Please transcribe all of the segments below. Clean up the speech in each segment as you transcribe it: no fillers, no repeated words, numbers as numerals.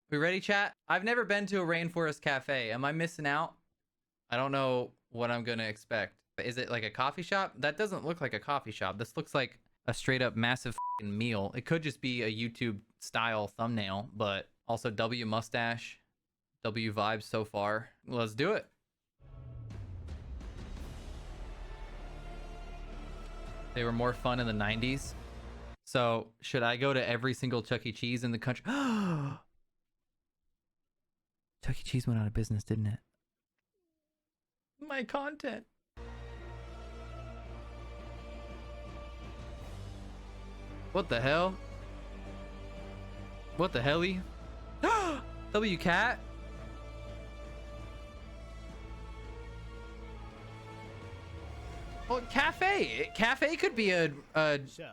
We ready, chat? I've never been to a Rainforest Cafe. Am I missing out? I don't know what I'm gonna expect. Is it like a coffee shop? That doesn't look like a coffee shop. This looks like a straight up massive meal. It could just be a YouTube style thumbnail, but also W mustache, W vibes so far. Let's do it. They were more fun in the 90s. So should I go to every single Chuck E. Cheese in the country? Chuck E. Cheese went out of business, didn't it? My content. What the hell? What the helly? W cat? Well, cafe could be a So,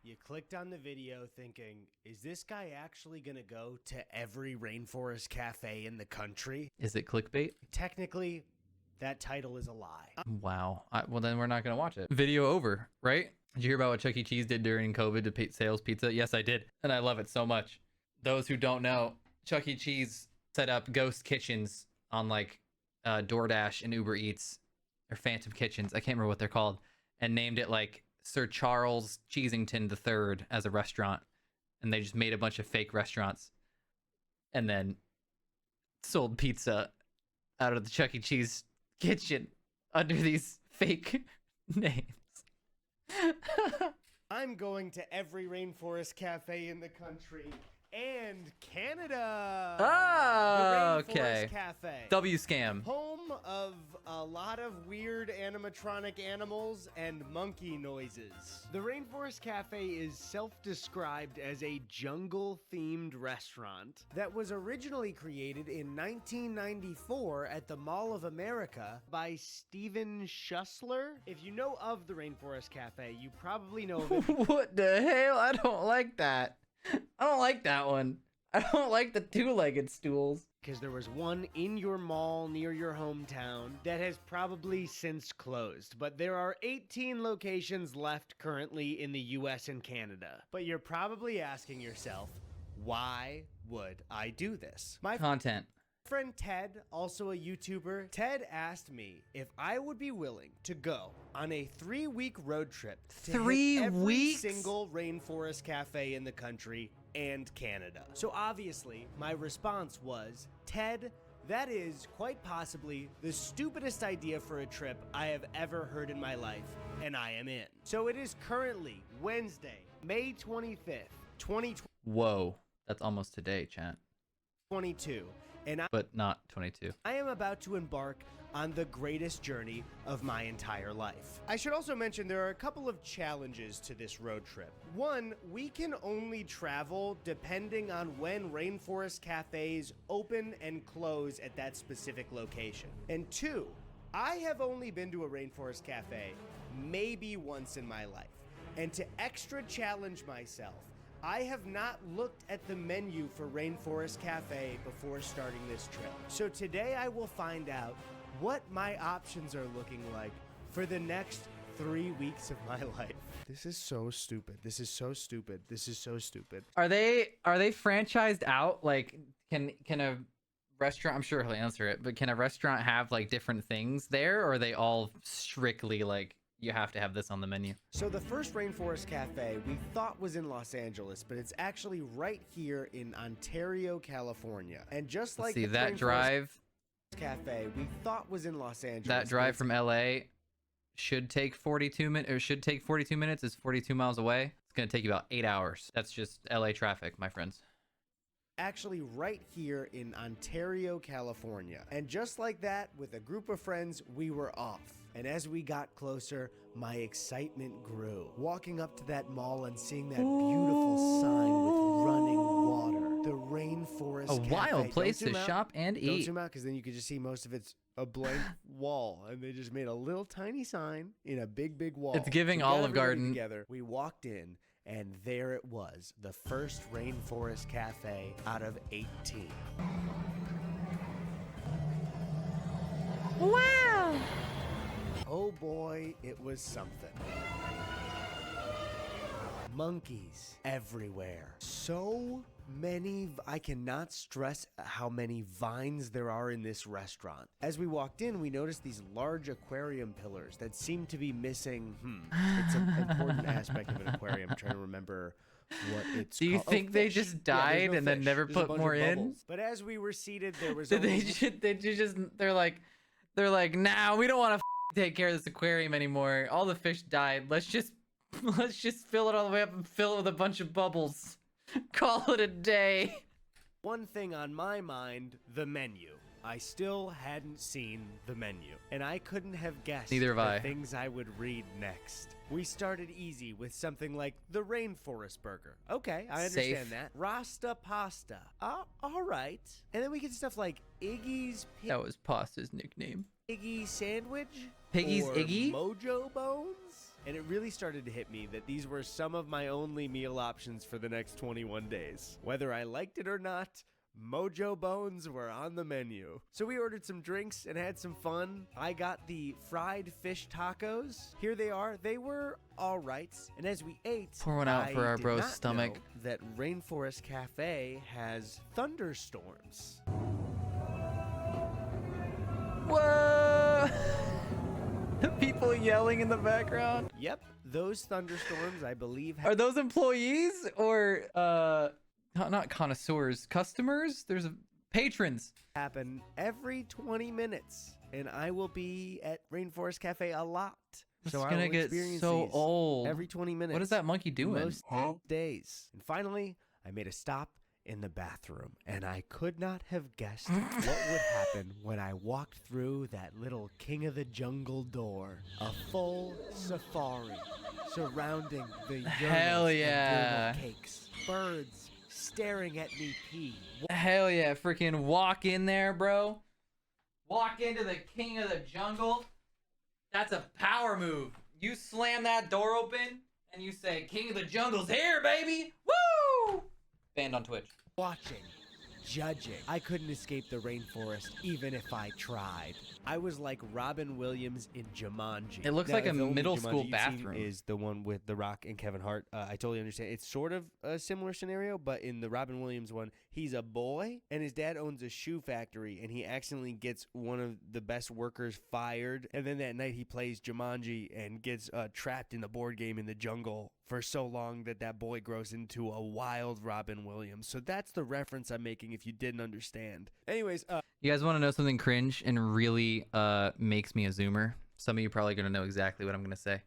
you clicked on the video thinking, is this guy actually gonna go to every rainforest cafe in the country? Is it clickbait? Technically, that title is a lie. Wow. Well, then we're not gonna watch it. Video over, right? Did you hear about what Chuck E. Cheese did during COVID to sales pizza? Yes, I did, and I love it so much. Those who don't know, Chuck E. Cheese set up ghost kitchens on like DoorDash and Uber Eats, or Phantom Kitchens. I can't remember what they're called, and named it like Sir Charles Cheesington III as a restaurant, and they just made a bunch of fake restaurants, and then sold pizza out of the Chuck E. Cheese kitchen under these fake names. I'm going to every rainforest cafe in the country and Canada. Oh, the Rainforest okay. Cafe. W scam. Home of a lot of weird animatronic animals and monkey noises. The Rainforest Cafe is self-described as a jungle-themed restaurant that was originally created in 1994 at the Mall of America by Steven Schussler. If you know of the Rainforest Cafe, you probably know of it. What the hell? I don't like that. I don't like that one. I don't like the two-legged stools. Because there was one in your mall near your hometown that has probably since closed. But there are 18 locations left currently in the US and Canada. But you're probably asking yourself, why would I do this? My Content. friend Ted, also a YouTuber, Ted asked me if I would be willing to go on a 3-week road trip to hit every single rainforest cafe in the country and Canada. So obviously, my response was, Ted, that is quite possibly the stupidest idea for a trip I have ever heard in my life, and I am in. So it is currently Wednesday, May 25th, 2022. Whoa. That's almost today, chat. And But not 22. I am about to embark on the greatest journey of my entire life. I should also mention there are a couple of challenges to this road trip. One, we can only travel depending on when rainforest cafes open and close at that specific location. And two, I have only been to a rainforest cafe maybe once in my life. And to extra challenge myself, I have not looked at the menu for Rainforest Cafe before starting this trip. So today I will find out what my options are looking like for the next 3 weeks of my life. This is so stupid. This is so stupid. This is so stupid. Are they franchised out? Like, can a restaurant, I'm sure he'll answer it, but can a restaurant have like different things there, or are they all strictly like, you have to have this on the menu? So the first Rainforest Cafe we thought was in Los Angeles, but it's actually right here in Ontario, California. And just like see the that Rainforest drive Cafe we thought was in Los Angeles. That drive from LA should take 42 minutes, or should take 42 minutes. It's 42 miles away. It's gonna take you about 8 hours. That's just LA traffic, my friends. Actually right here in Ontario, California. And just like that, with a group of friends, we were off. And as we got closer, my excitement grew. Walking up to that mall and seeing that beautiful sign with running water. The Rainforest Cafe. A wild place to shop and Don't eat. zoom out, because then you could just see most of it's a blank wall. And they just made a little tiny sign in a big, big wall. It's giving So we got Olive everybody Garden. Together. We walked in, and there it was, the first Rainforest Cafe out of 18. Wow! Oh boy, it was something. monkeys everywhere. So many, I cannot stress how many vines there are in this restaurant. As we walked in, we noticed these large aquarium pillars that seem to be missing, it's an important aspect of an aquarium. I'm trying to remember what it's Do you called. think they just died and then never There's a put bunch more of in? bubbles. But as we were seated, there was Did they only just, they're like, nah, we don't want to take care of this aquarium anymore. All the fish died. Let's just fill it all the way up and fill it with a bunch of bubbles. Call it a day. one thing on my mind, the menu. I still hadn't seen the menu, and I couldn't have guessed Neither have I. the things I would read next. We started easy with something like the Rainforest burger. Okay, I understand Safe. that. Rasta pasta. All right. And then we get stuff like Iggy's That was Pasta's nickname. Piggy sandwich, Piggy's or Iggy? Mojo Bones. And it really started to hit me that these were some of my only meal options for the next 21 days. Whether I liked it or not, Mojo Bones were on the menu. So we ordered some drinks and had some fun. I got the fried fish tacos. Here they are. They were all right. And as we ate, Pour one out for our did bro's not stomach. know that Rainforest Cafe has thunderstorms. Whoa! People yelling in the background. Yep, those thunderstorms, I believe, Are those employees or not connoisseurs, customers? There's patrons. happen every 20 minutes, and I will be at Rainforest Cafe a lot. It's So I gonna will get experience so these old. every 20 minutes. What is that monkey doing? Most days. And finally, I made a stop in the bathroom, and I could not have guessed what would happen when I walked through that little King of the Jungle door. A full safari surrounding the Hell urinals yeah. and urinal cakes. Birds staring at me pee. Hell yeah, freaking walk in there, bro. Walk into the King of the Jungle. That's a power move. You slam that door open and you say, King of the Jungle's here, baby. Woo! Banned on Twitch. Watching, judging. I couldn't escape the rainforest even if I tried. I was like Robin Williams in Jumanji. It looks like if a the only middle Jumanji school you've seen bathroom. is the one with The Rock and Kevin Hart. I totally understand. It's sort of a similar scenario, but in the Robin Williams one, he's a boy and his dad owns a shoe factory, and he accidentally gets one of the best workers fired. And then that night he plays Jumanji and gets trapped in the board game in the jungle for so long that boy grows into a wild Robin Williams. So that's the reference I'm making if you didn't understand. Anyways, You guys want to know something cringe and really makes me a zoomer? Some of you probably gonna know exactly what I'm gonna say.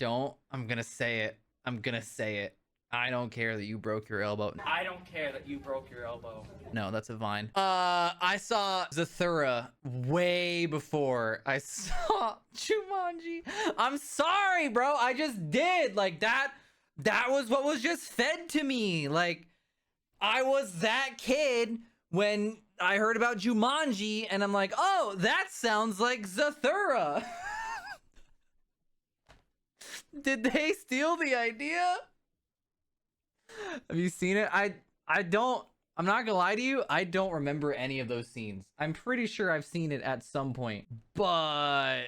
I'm gonna say it. I'm gonna say it. I don't care that you broke your elbow. I don't care that you broke your elbow. No, that's a vine. I saw Zathura way before I saw Jumanji. I'm sorry, bro. I just did. Like that was what was just fed to me. Like I was that kid when I heard about Jumanji and I'm like, oh, that sounds like Zathura. Did they steal the idea? Have you seen it? I'm not gonna lie to you, I don't remember any of those scenes. I'm pretty sure I've seen it at some point, but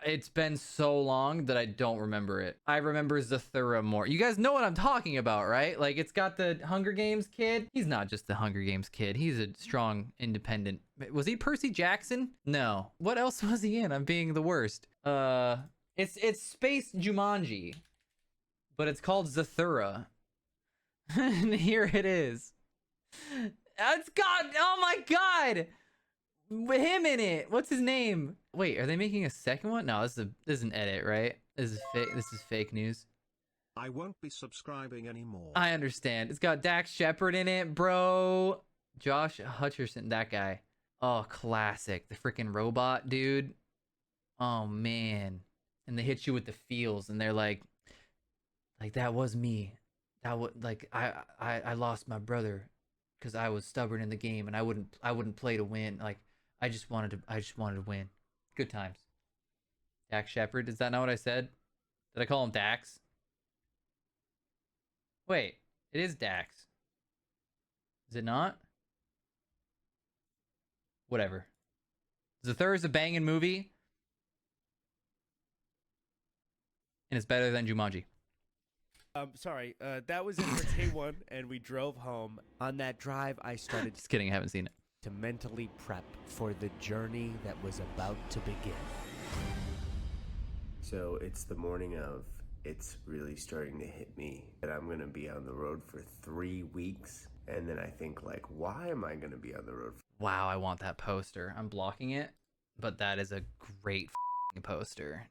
it's been so long that I don't remember it. I remember Zathura more. You guys know what I'm talking about, right? Like, it's got the Hunger Games kid. He's not just the Hunger Games kid. He's a strong, independent. Was he Percy Jackson? No. What else was he in? I'm being the worst. It's Space Jumanji, but it's called Zathura. And here it is. It's got, oh my god, him in it. What's his name? Wait, are they making a second one? No, this is an edit, right? This is fake news. I won't be subscribing anymore. I understand. It's got Dax Shepard in it, bro. Josh Hutcherson, that guy. Oh, classic. The freaking robot dude. Oh man. And they hit you with the feels, and they're like that was me. That would, like, I lost my brother because I was stubborn in the game and I wouldn't play to win. Like I just wanted to win. Good times. Dax Shepard, is that not what I said? Did I call him Dax? Wait, it is Dax. Is it not? Whatever. Zathura is a banging movie. And it's better than Jumanji. Sorry, that was it for day one, and we drove home. On that drive, I started Just kidding, I haven't seen it. to mentally prep for the journey that was about to begin. So it's the morning of. It's really starting to hit me that I'm gonna be on the road for 3 weeks, and then I think, like, why am I gonna be on the road for Wow, I want that poster. I'm blocking it, but that is a great poster.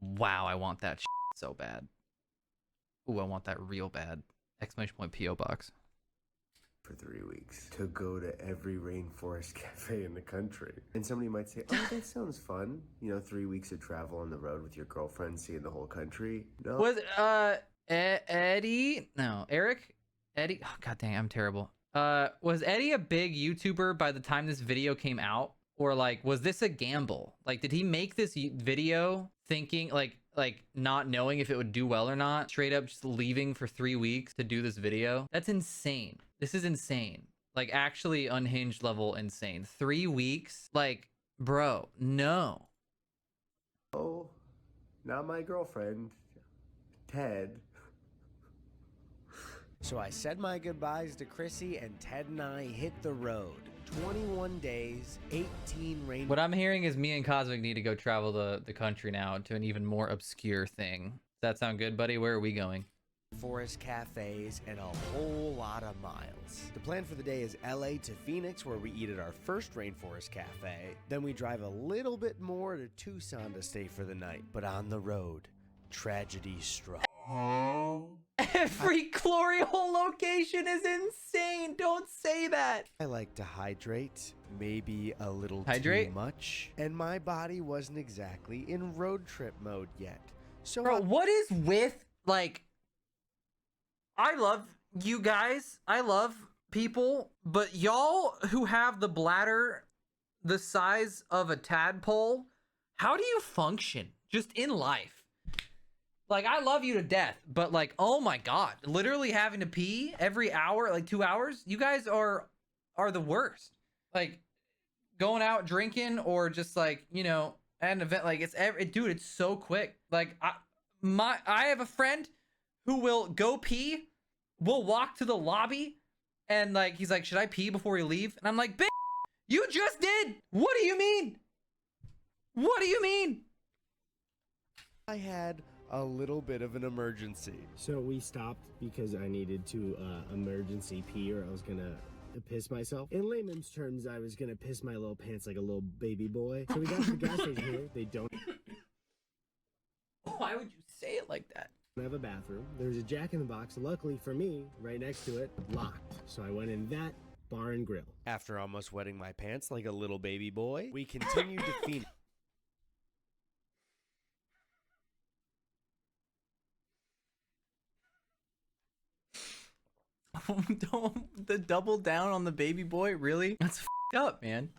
Wow, I want that so bad. Ooh, I want that real bad. Exclamation point P.O. box. for 3 weeks to go to every rainforest cafe in the country. And somebody might say, oh, that sounds fun. You know, 3 weeks of travel on the road with your girlfriend, seeing the whole country. No. Was Eddy? No, Eric? Eddy? Oh, god dang, I'm terrible. Was Eddy a big YouTuber by the time this video came out? Or like, was this a gamble? Like, did he make this video thinking like not knowing if it would do well or not, straight up just leaving for 3 weeks to do this video? That's insane. This is insane. Like, actually unhinged level insane. 3 weeks? Like, bro, no. Oh, not my girlfriend, Ted. So I said my goodbyes to Chrissy, and Ted and I hit the road. 21 days, 18 rain. What I'm hearing is me and Cosmic need to go travel the country now to an even more obscure thing. Does that sound good, buddy? Where are we going? Forest cafes and a whole lot of miles. The plan for the day is LA to Phoenix, where we eat at our first Rainforest cafe. Then we drive a little bit more to Tucson to stay for the night. But on the road, tragedy struck. Every glory hole location is insane. Don't say that. I like to hydrate, maybe a little Hydrate? too much, and my body wasn't exactly in road trip mode yet. So Bro, what is with, like, I love you guys. I love people, but y'all who have the bladder the size of a tadpole, how do you function just in life? Like, I love you to death, but like, oh my God, literally having to pee every hour, like 2 hours. You guys are the worst. Like, going out drinking or just like, you know, at an event, like dude, it's so quick. Like, I have a friend who will go pee, will walk to the lobby, and like, he's like, should I pee before we leave? And I'm like, bitch, you just did. What do you mean? What do you mean? I had a little bit of an emergency. So we stopped because I needed to emergency pee, or I was gonna piss myself. In layman's terms, I was gonna piss my little pants like a little baby boy. So we got to the gas station here. They don't Why would you say it like that? have a bathroom. There's a Jack in the Box, luckily for me, right next to it, locked. So I went in that bar and grill. After almost wetting my pants like a little baby boy, we continued to Phoenix. The double down on the baby boy, really? That's f***ed up, man.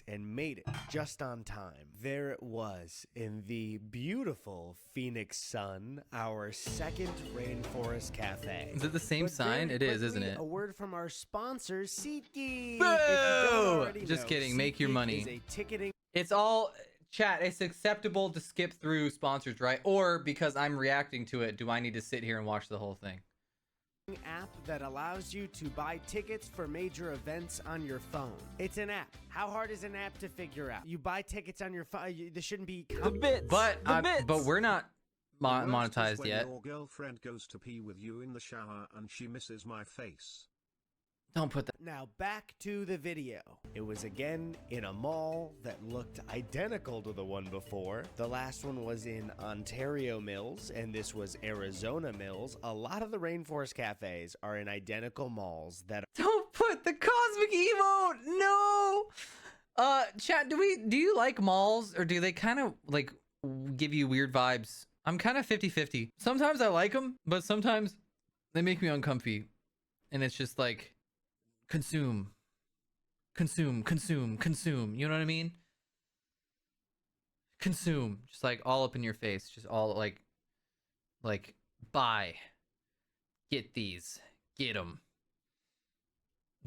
And made it just on time. There it was in the beautiful Phoenix sun, our second Rainforest Cafe. Is it the same But sign? very It is, isn't quickly, it? A word from our sponsor, SeatGeek. Boo! Just kidding, make your money. Is a ticketing It's all, chat, it's acceptable to skip through sponsors, right? Or because I'm reacting to it, do I need to sit here and watch the whole thing? app that allows you to buy tickets for major events on your phone. It's an app. How hard is an app to figure out? You buy tickets on your phone. This shouldn't be But we're not The worst is monetized when yet. Your girlfriend goes to pee with you in the shower and she misses my face. Don't put that. Now back to the video. It was again in a mall that looked identical to the one before. The last one was in Ontario Mills, and this was Arizona Mills. A lot of the Rainforest cafes are in identical malls that Don't put the cosmic emote. No. Chat, do you like malls, or do they kind of like give you weird vibes? I'm kind of 50-50. Sometimes I like them, but sometimes they make me uncomfy, and it's just like consume. You know what I mean? Consume, just like all up in your face, just all like buy, get these, get them.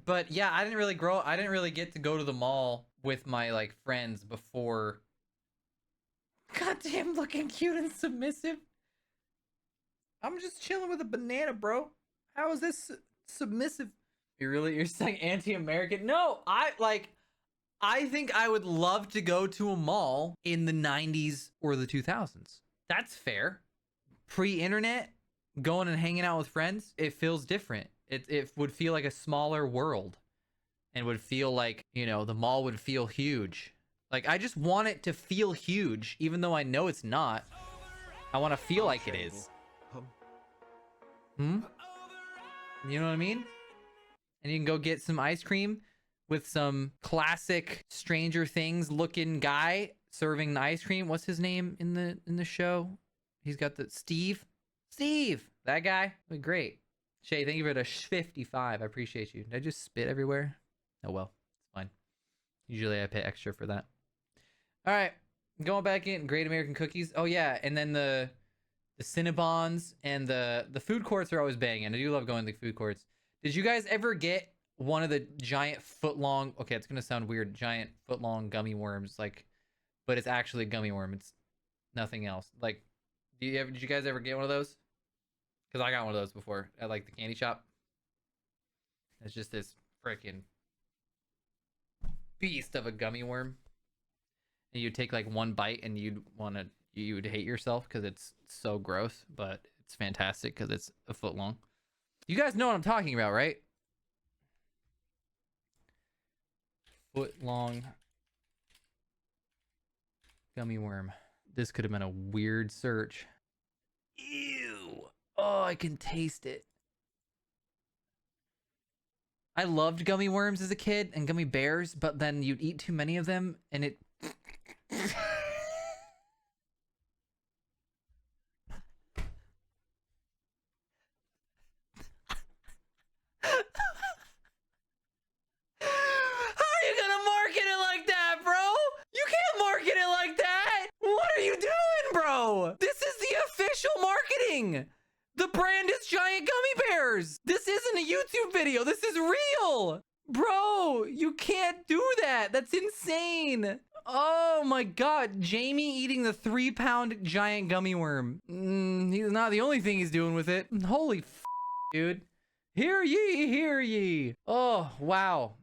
But yeah, I didn't really get to go to the mall with my like friends before. Goddamn, looking cute and submissive. I'm just chilling with a banana, bro. How is this submissive? You're saying anti-American? No, I think I would love to go to a mall in the 90s or the 2000s. That's fair. Pre-internet, going and hanging out with friends, it feels different. It would feel like a smaller world and would feel like, you know, the mall would feel huge. Like, I just want it to feel huge, even though I know it's not. I want to feel like it is. You know what I mean? And you can go get some ice cream with some classic Stranger Things looking guy serving the ice cream. What's his name in the show? He's got the Steve, that guy. Great. Shay, thank you for the 55. I appreciate you. Did I just spit everywhere? Oh well, it's fine. Usually I pay extra for that. All right, going back in. Great American Cookies. Oh yeah, and then the Cinnabons and the food courts are always banging. I do love going to the food courts. Did you guys ever get one of the giant foot-long, okay, it's gonna sound weird, giant foot-long gummy worms, like, but it's actually a gummy worm. It's nothing else. Like, did you guys ever get one of those? Because I got one of those before at like the candy shop. It's just this freaking beast of a gummy worm. And you'd take like one bite and you would hate yourself because it's so gross, but it's fantastic because it's a foot long. You guys know what I'm talking about, right? Foot long gummy worm. This could have been a weird search. Ew. Oh, I can taste it. I loved gummy worms as a kid and gummy bears, but then you'd eat too many of them and it... This is the official marketing. The brand is giant gummy bears. This isn't a YouTube video. This is real. Bro, you can't do that. That's insane. Oh my God. Jamie eating the 3-pound giant gummy worm. He's not the only thing he's doing with it. Holy f, dude. Hear ye, hear ye. Oh, wow.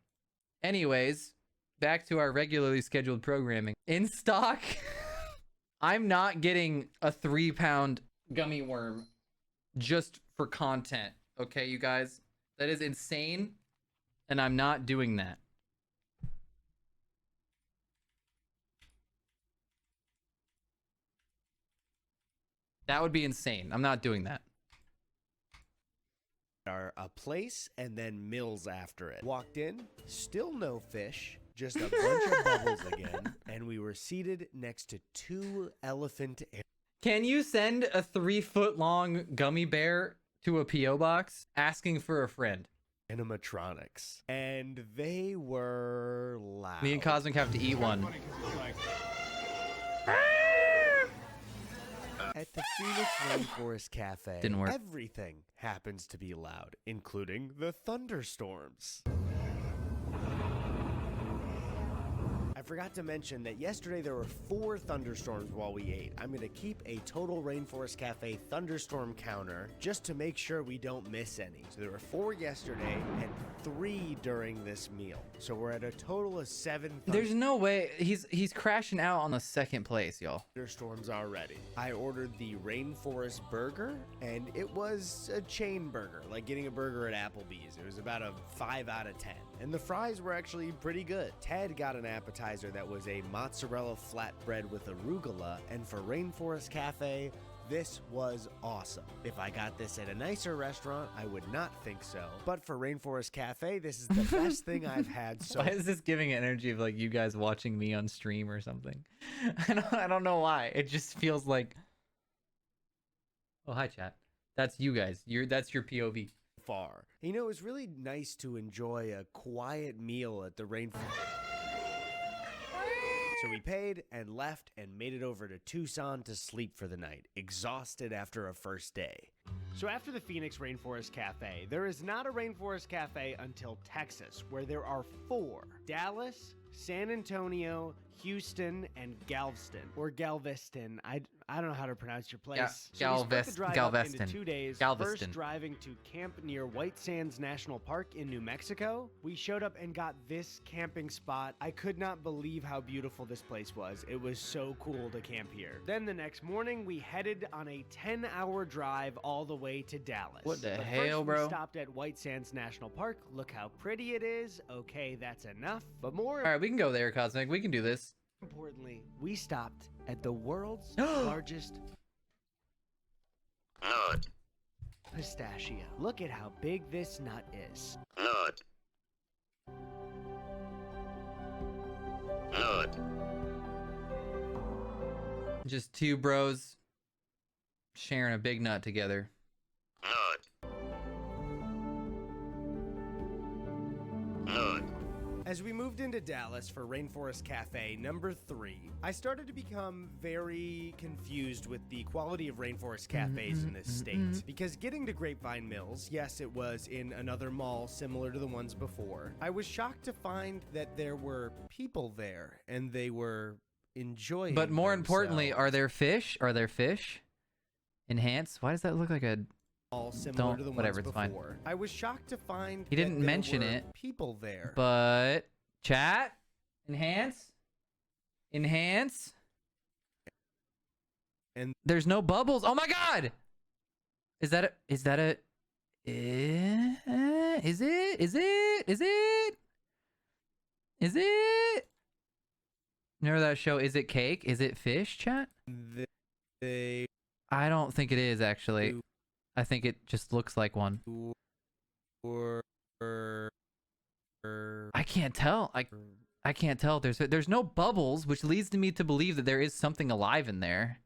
Anyways, back to our regularly scheduled programming. In stock... I'm not getting a 3-pound gummy worm just for content. Okay, you guys? That is insane. And I'm not doing that. That would be insane. I'm not doing that. A place and then Mills after it. Walked in, still no fish. Just a bunch of bubbles again, and we were seated next to 2 elephant. Can you send a 3-foot-long gummy bear to a P.O. box asking for a friend? Animatronics, and they were loud. Me and Cosmic have to eat one. At the Phoenix Rainforest Cafe, didn't work. Everything happens to be loud, including the thunderstorms. I forgot to mention that yesterday there were 4 thunderstorms while we ate. I'm going to keep a total Rainforest Cafe thunderstorm counter just to make sure we don't miss any. So there were 4 yesterday and 3 during this meal. So we're at a total of 7 There's no way. He's crashing out on the 2nd place, y'all. thunderstorms already. I ordered the Rainforest burger, and it was a chain burger, like getting a burger at Applebee's. It was about a 5 out of 10. And the fries were actually pretty good. Ted got an appetizer that was a mozzarella flatbread with arugula, and for Rainforest Cafe, this was awesome. If I got this at a nicer restaurant, I would not think so. But for Rainforest Cafe, this is the best thing I've had so Why is this giving energy of like you guys watching me on stream or something? I don't know why. It just feels like... Oh, hi, chat. That's you guys. That's your POV. far. You know, it was really nice to enjoy a quiet meal at the Rainforest. So we paid and left and made it over to Tucson to sleep for the night, exhausted after a first day. So after the Phoenix Rainforest Cafe, there is not a Rainforest Cafe until Texas, where there are 4: Dallas, San Antonio, Houston, and Galveston, or Galveston. I don't know how to pronounce your place. We split the drive up Galveston. into 2 days. Galveston. First, driving to camp near White Sands National Park in New Mexico. We showed up and got this camping spot. I could not believe how beautiful this place was. It was so cool to camp here. Then the next morning, we headed on a 10-hour drive all the way to Dallas. What the But hell, first, bro? We stopped at White Sands National Park. Look how pretty it is. Okay, that's enough. But more All right, we can go there, Cosmic. We can do this. importantly, we stopped at the world's largest Nut. pistachio. Look at how big this nut is. Nut. Nut. Just two bros sharing a big nut together. Nut. Nut. As we moved into Dallas for Rainforest Cafe number 3, I started to become very confused with the quality of rainforest cafes in this state. Because getting to Grapevine Mills, yes, it was in another mall similar to the ones before, I was shocked to find that there were people there and they were enjoying But more importantly, themselves. are there fish? Are there fish? Enhance? Why does that look like a... All similar to the whatever, ones it's fine. before. I was shocked to find He that didn't there mention were it, people there. But... Chat? Enhance? Enhance? And there's no bubbles. Oh my god! Is that a... Is that a... Is it? Is it? Is it? Is it? Remember that show, Is It Cake? Is it fish, chat? they I don't think it is, actually. I think it just looks like one. were I can't tell. I can't tell. There's no bubbles, which leads me to believe that there is something alive in there.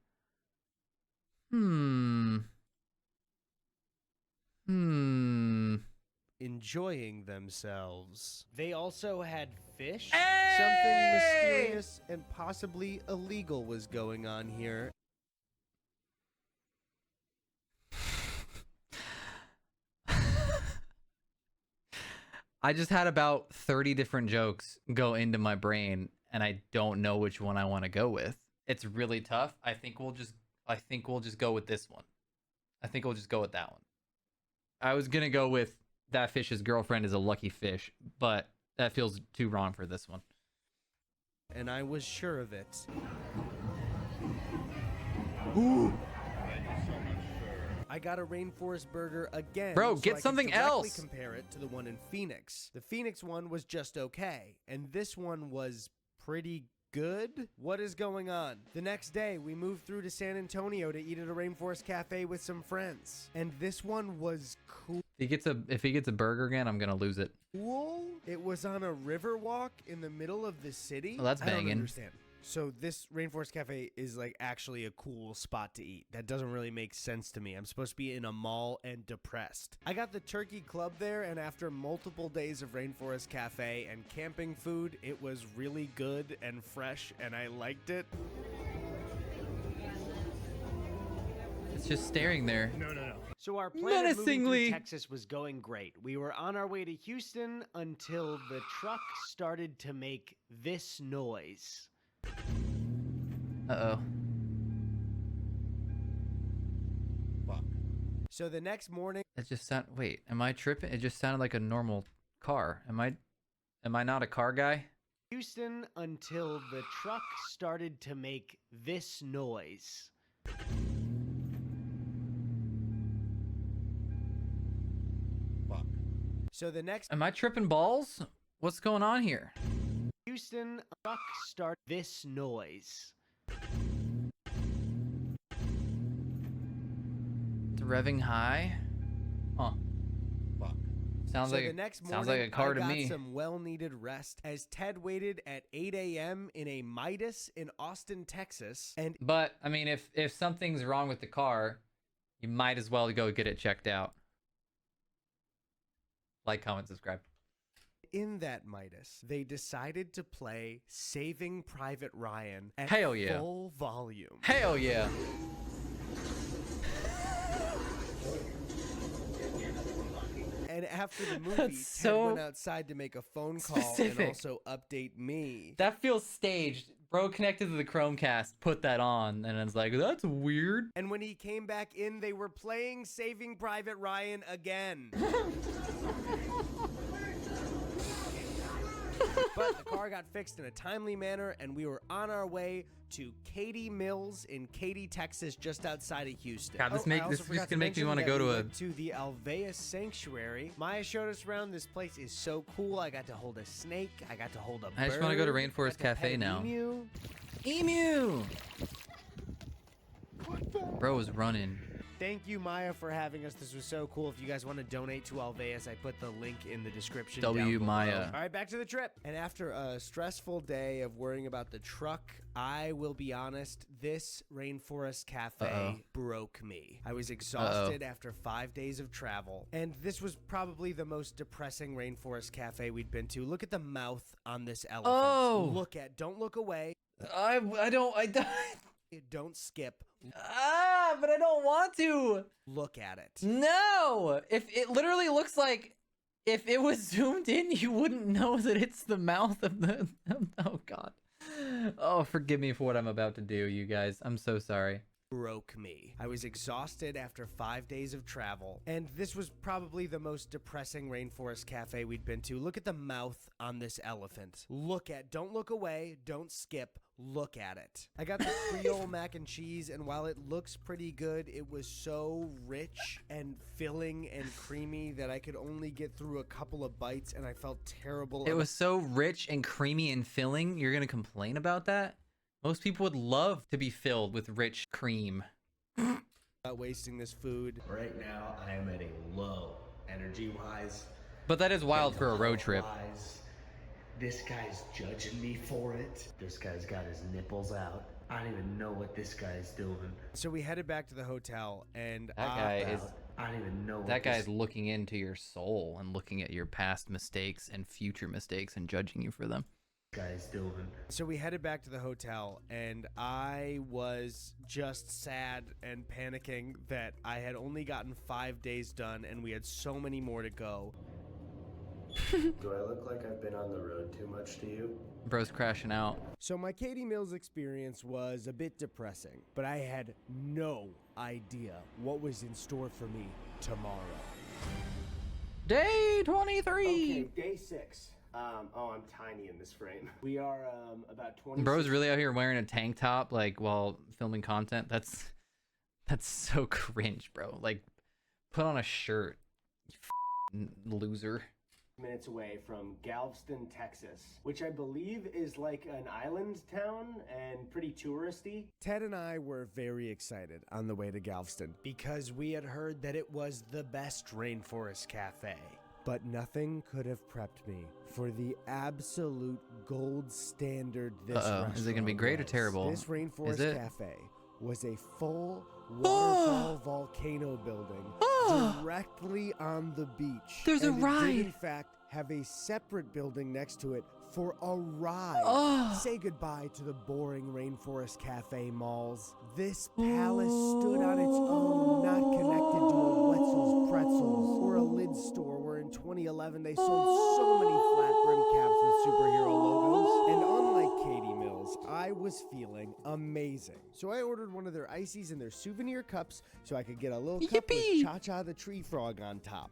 enjoying themselves. They also had fish. Hey! Something mysterious and possibly illegal was going on here. I just had about 30 different jokes go into my brain, and I don't know which one I want to go with. It's really tough. I think we'll just go with this one. I think we'll just go with that one. I was gonna go with that fish's girlfriend is a lucky fish, but that feels too wrong for this one. And I was sure of it. I got a Rainforest burger again. Bro, so get I could something directly else. Compare it to the one in Phoenix. The Phoenix one was just okay, and this one was pretty good. What is going on? The next day, we moved through to San Antonio to eat at a Rainforest Cafe with some friends, and this one was cool. If he gets a burger again, I'm gonna lose it. It was on a river walk in the middle of the city. Oh, that's I don't banging. understand. So this Rainforest Cafe is like actually a cool spot to eat. That doesn't really make sense to me. I'm supposed to be in a mall and depressed. I got the Turkey Club there, and after multiple days of Rainforest Cafe and camping food, it was really good and fresh, and I liked it. It's just staring there. No. So our plan of moving Menacingly. through Texas was going great. We were on our way to Houston until the truck started to make this noise. Uh-oh. So the next morning, It just sound. Wait, am I tripping? It just sounded like a normal car. Am I not a car guy? Houston until the truck started to make this noise. So the next Am I tripping balls? What's going on here? Houston truck start this noise. It's revving high. Huh. Sounds So like the next sounds morning, like a car I to got me. some well-needed rest as Ted waited at 8 a.m. in a Midas in Austin, Texas, and But I mean, if something's wrong with the car, you might as well go get it checked out. Like, comment, subscribe. in that Midas, they decided to play Saving Private Ryan at Hell yeah. full volume. Hell yeah. And after the movie, That's Ted so went outside to make a phone call specific. and also update me. That feels staged. Bro connected to the Chromecast, put that on, and it's like, that's weird. And when he came back in, they were playing Saving Private Ryan again. But the car got fixed in a timely manner, and we were on our way to Katy Mills in Katy, Texas, just outside of Houston. God, this is just gonna make me want to go to the Alveus Sanctuary. Maya showed us around. This place is so cool. I got to hold a snake. I got to hold a bird. I just want to go to Rainforest Cafe now. Emu. Emu! Bro was running. Thank you, Maya, for having us. This was so cool. If you guys want to donate to Alveus, I put the link in the description. W down Maya. below. All right, back to the trip. And after a stressful day of worrying about the truck, I will be honest, this Rainforest Cafe broke me. I was exhausted after 5 days of travel, and this was probably the most depressing Rainforest Cafe we'd been to. Look at the mouth on this elephant. Oh! Don't look away. I don't. Don't skip. But I don't want to. Look at it. No! If it literally looks like if it was zoomed in, you wouldn't know that it's the mouth of the... Oh, God. Oh, forgive me for what I'm about to do, you guys. I'm so sorry. Broke me. I was exhausted after 5 days of travel, and this was probably the most depressing Rainforest Cafe we'd been to. Look at the mouth on this elephant. Don't look away, don't skip, look at it. I got the Creole mac and cheese, and while it looks pretty good, it was so rich and filling and creamy that I could only get through a couple of bites, and I felt terrible. It was so rich and creamy and filling, you're gonna complain about that? Most people would love to be filled with rich cream. Not wasting this food. Right now, I am at a low energy-wise. But that is wild for a road trip. This guy's judging me for it. This guy's got his nipples out. I don't even know what this guy's doing. So we headed back to the hotel, and I don't even know. That guy's looking into your soul and looking at your past mistakes and future mistakes and judging you for them. Guy's doing. So we headed back to the hotel, and I was just sad and panicking that I had only gotten 5 days done, and we had so many more to go. Do I look like I've been on the road too much to you? Bro's crashing out. So my Katy Mills experience was a bit depressing, but I had no idea what was in store for me tomorrow. Day 23! Okay, day 6. I'm tiny in this frame. We are about 20. Bro's really out here wearing a tank top like while filming content. That's so cringe, bro. Like, put on a shirt, you loser. Minutes away from Galveston, Texas, which I believe is like an island town and pretty touristy. Ted and I were very excited on the way to Galveston because we had heard that it was the best Rainforest Cafe. But nothing could have prepped me for the absolute gold standard this restaurant is it gonna be great or terrible? This Rainforest Cafe was a full waterfall volcano building directly on the beach. There's a ride. It did, in fact, have a separate building next to it for a ride. Say goodbye to the boring Rainforest Cafe malls. This palace stood on its own, not connected to a Wetzel's Pretzels or a lid store where in 2011 they sold so many flat brim caps with superhero logos. And unlike Katy Mills, I was feeling amazing. So I ordered one of their ices in their souvenir cups so I could get a little cup with Cha-Cha the tree frog on top.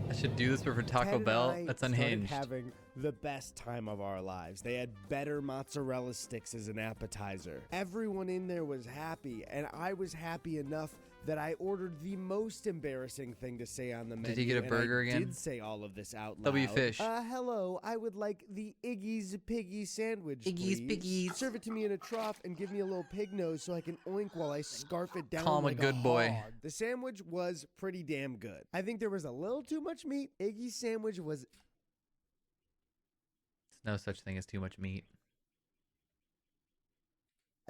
I should do this for Taco Bell. That's unhinged. Having the best time of our lives. They had better mozzarella sticks as an appetizer. Everyone in there was happy, and I was happy enough that I ordered the most embarrassing thing to say on the menu. Did you get a burger again? I did say all of this out loud. W Fish. Hello, I would like the Iggy's Piggy sandwich, Iggy's please. Piggies. Serve it to me in a trough and give me a little pig nose so I can oink while I scarf it down Call him like a good boy. hog. The sandwich was pretty damn good. I think there was a little too much meat. Iggy's sandwich was... There's no such thing as too much meat.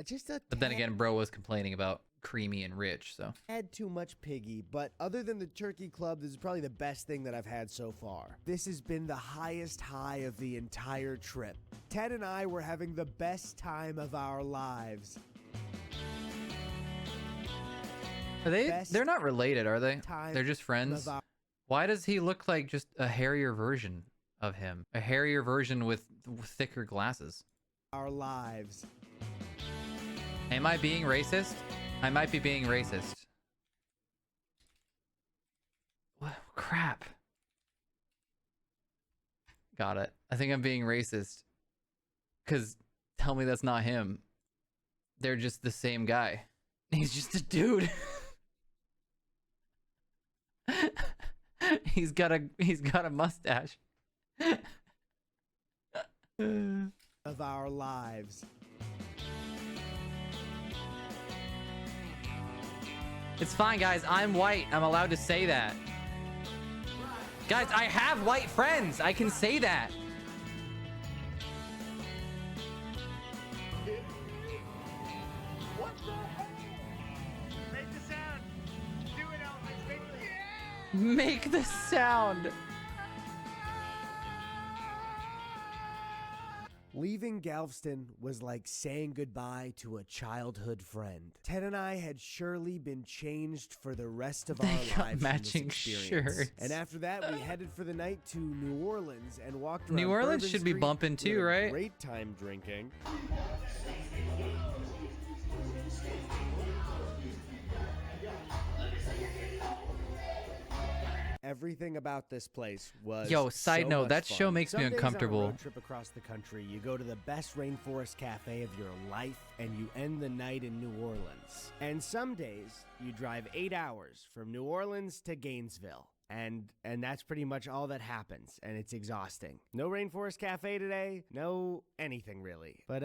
Just a But then again, bro was complaining about creamy and rich, so. Had too much piggy, but other than the turkey club, this is probably the best thing that I've had so far. This has been the highest high of the entire trip. Ted and I were having the best time of our lives. Are they? They're not related, are they? They're just friends. Why does he look like just a hairier version of him. A hairier version with thicker glasses. Our lives. Am I being racist? I might be being racist. What? Crap. Got it. I think I'm being racist. Because tell me that's not him. They're just the same guy. He's just a dude. He's got a mustache. Of our lives. It's fine, guys. I'm white. I'm allowed to say that. Guys, I have white friends. I can say that. What the hell? Make the sound. Do it, Elvis. Make the sound. Leaving Galveston was like saying goodbye to a childhood friend. Ted and I had surely been changed for the rest of our They got lives. in matching this experience. shirts. And after that, we headed for the night to New Orleans and walked around. New Orleans Bourbon should be Street. bumping We had too, a right? Great time drinking. Everything about this place was Yo, side so note, much that fun. show makes me Some days on a uncomfortable. road trip across the country, you go to the best rainforest cafe of your life and you end the night in New Orleans. And some days you drive 8 hours from New Orleans to Gainesville. And that's pretty much all that happens, and it's exhausting. No Rainforest Cafe today, no anything really. But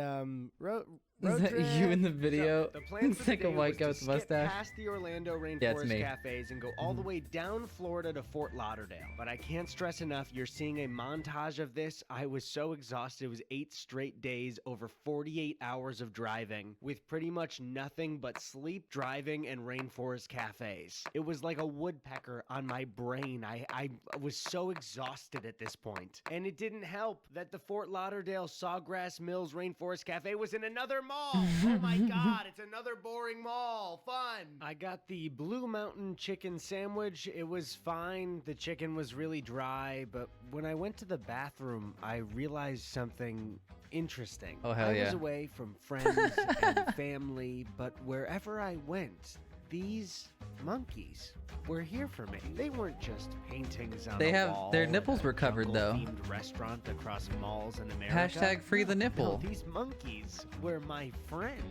road Is that trip. you in the video? So, the plan It's for the like a day white was guy to with a skip mustache. past the Orlando Yeah, it's Rainforest me. cafes and go all the way down Florida to Fort Lauderdale. But I can't stress enough, you're seeing a montage of this. I was so exhausted. It was 8 straight days, over 48 hours of driving, with pretty much nothing but sleep, driving, and rainforest cafes. It was like a woodpecker on my brain. I was so exhausted at this point. And it didn't help that the Fort Lauderdale Sawgrass Mills Rainforest Cafe was in another mall. Oh my god, it's another boring mall. Fun. I got the Blue Mountain chicken sandwich. It was fine. The chicken was really dry, but when I went to the bathroom, I realized something interesting. Oh, hell I yeah. was away from friends and family, but wherever I went, these monkeys were here for me. They weren't just paintings on They a have- wall their at nipples a were covered, though. jungle-themed restaurant across malls in America. Hashtag free the nipple. No, these monkeys were my friends.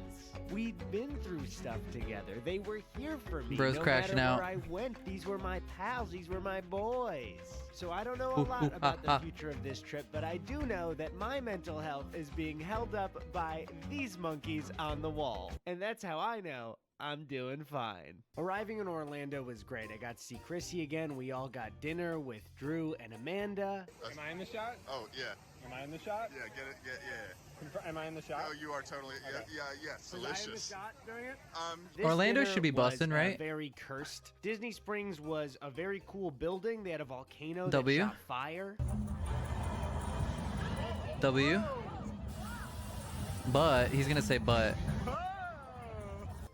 We'd been through stuff together. They were here for me. Bro's no crashing matter out. where I went, these were my pals. These were my boys. So I don't know a lot about the future of this trip, but I do know that my mental health is being held up by these monkeys on the wall. And that's how I know I'm doing fine. Arriving in Orlando was great. I got to see Chrissy again. We all got dinner with Drew and Amanda. Am I in the shot? Oh, yeah. Am I in the shot? Yeah, get it. Yeah. Am I in the shot? Oh, you are totally. Yeah, Okay. yes. Was I in the Delicious. shot during it? This Orlando dinner should be was, bussin', right? Very cursed. Disney Springs was a very cool building. They had a volcano W? that shot fire. W. But he's gonna say but.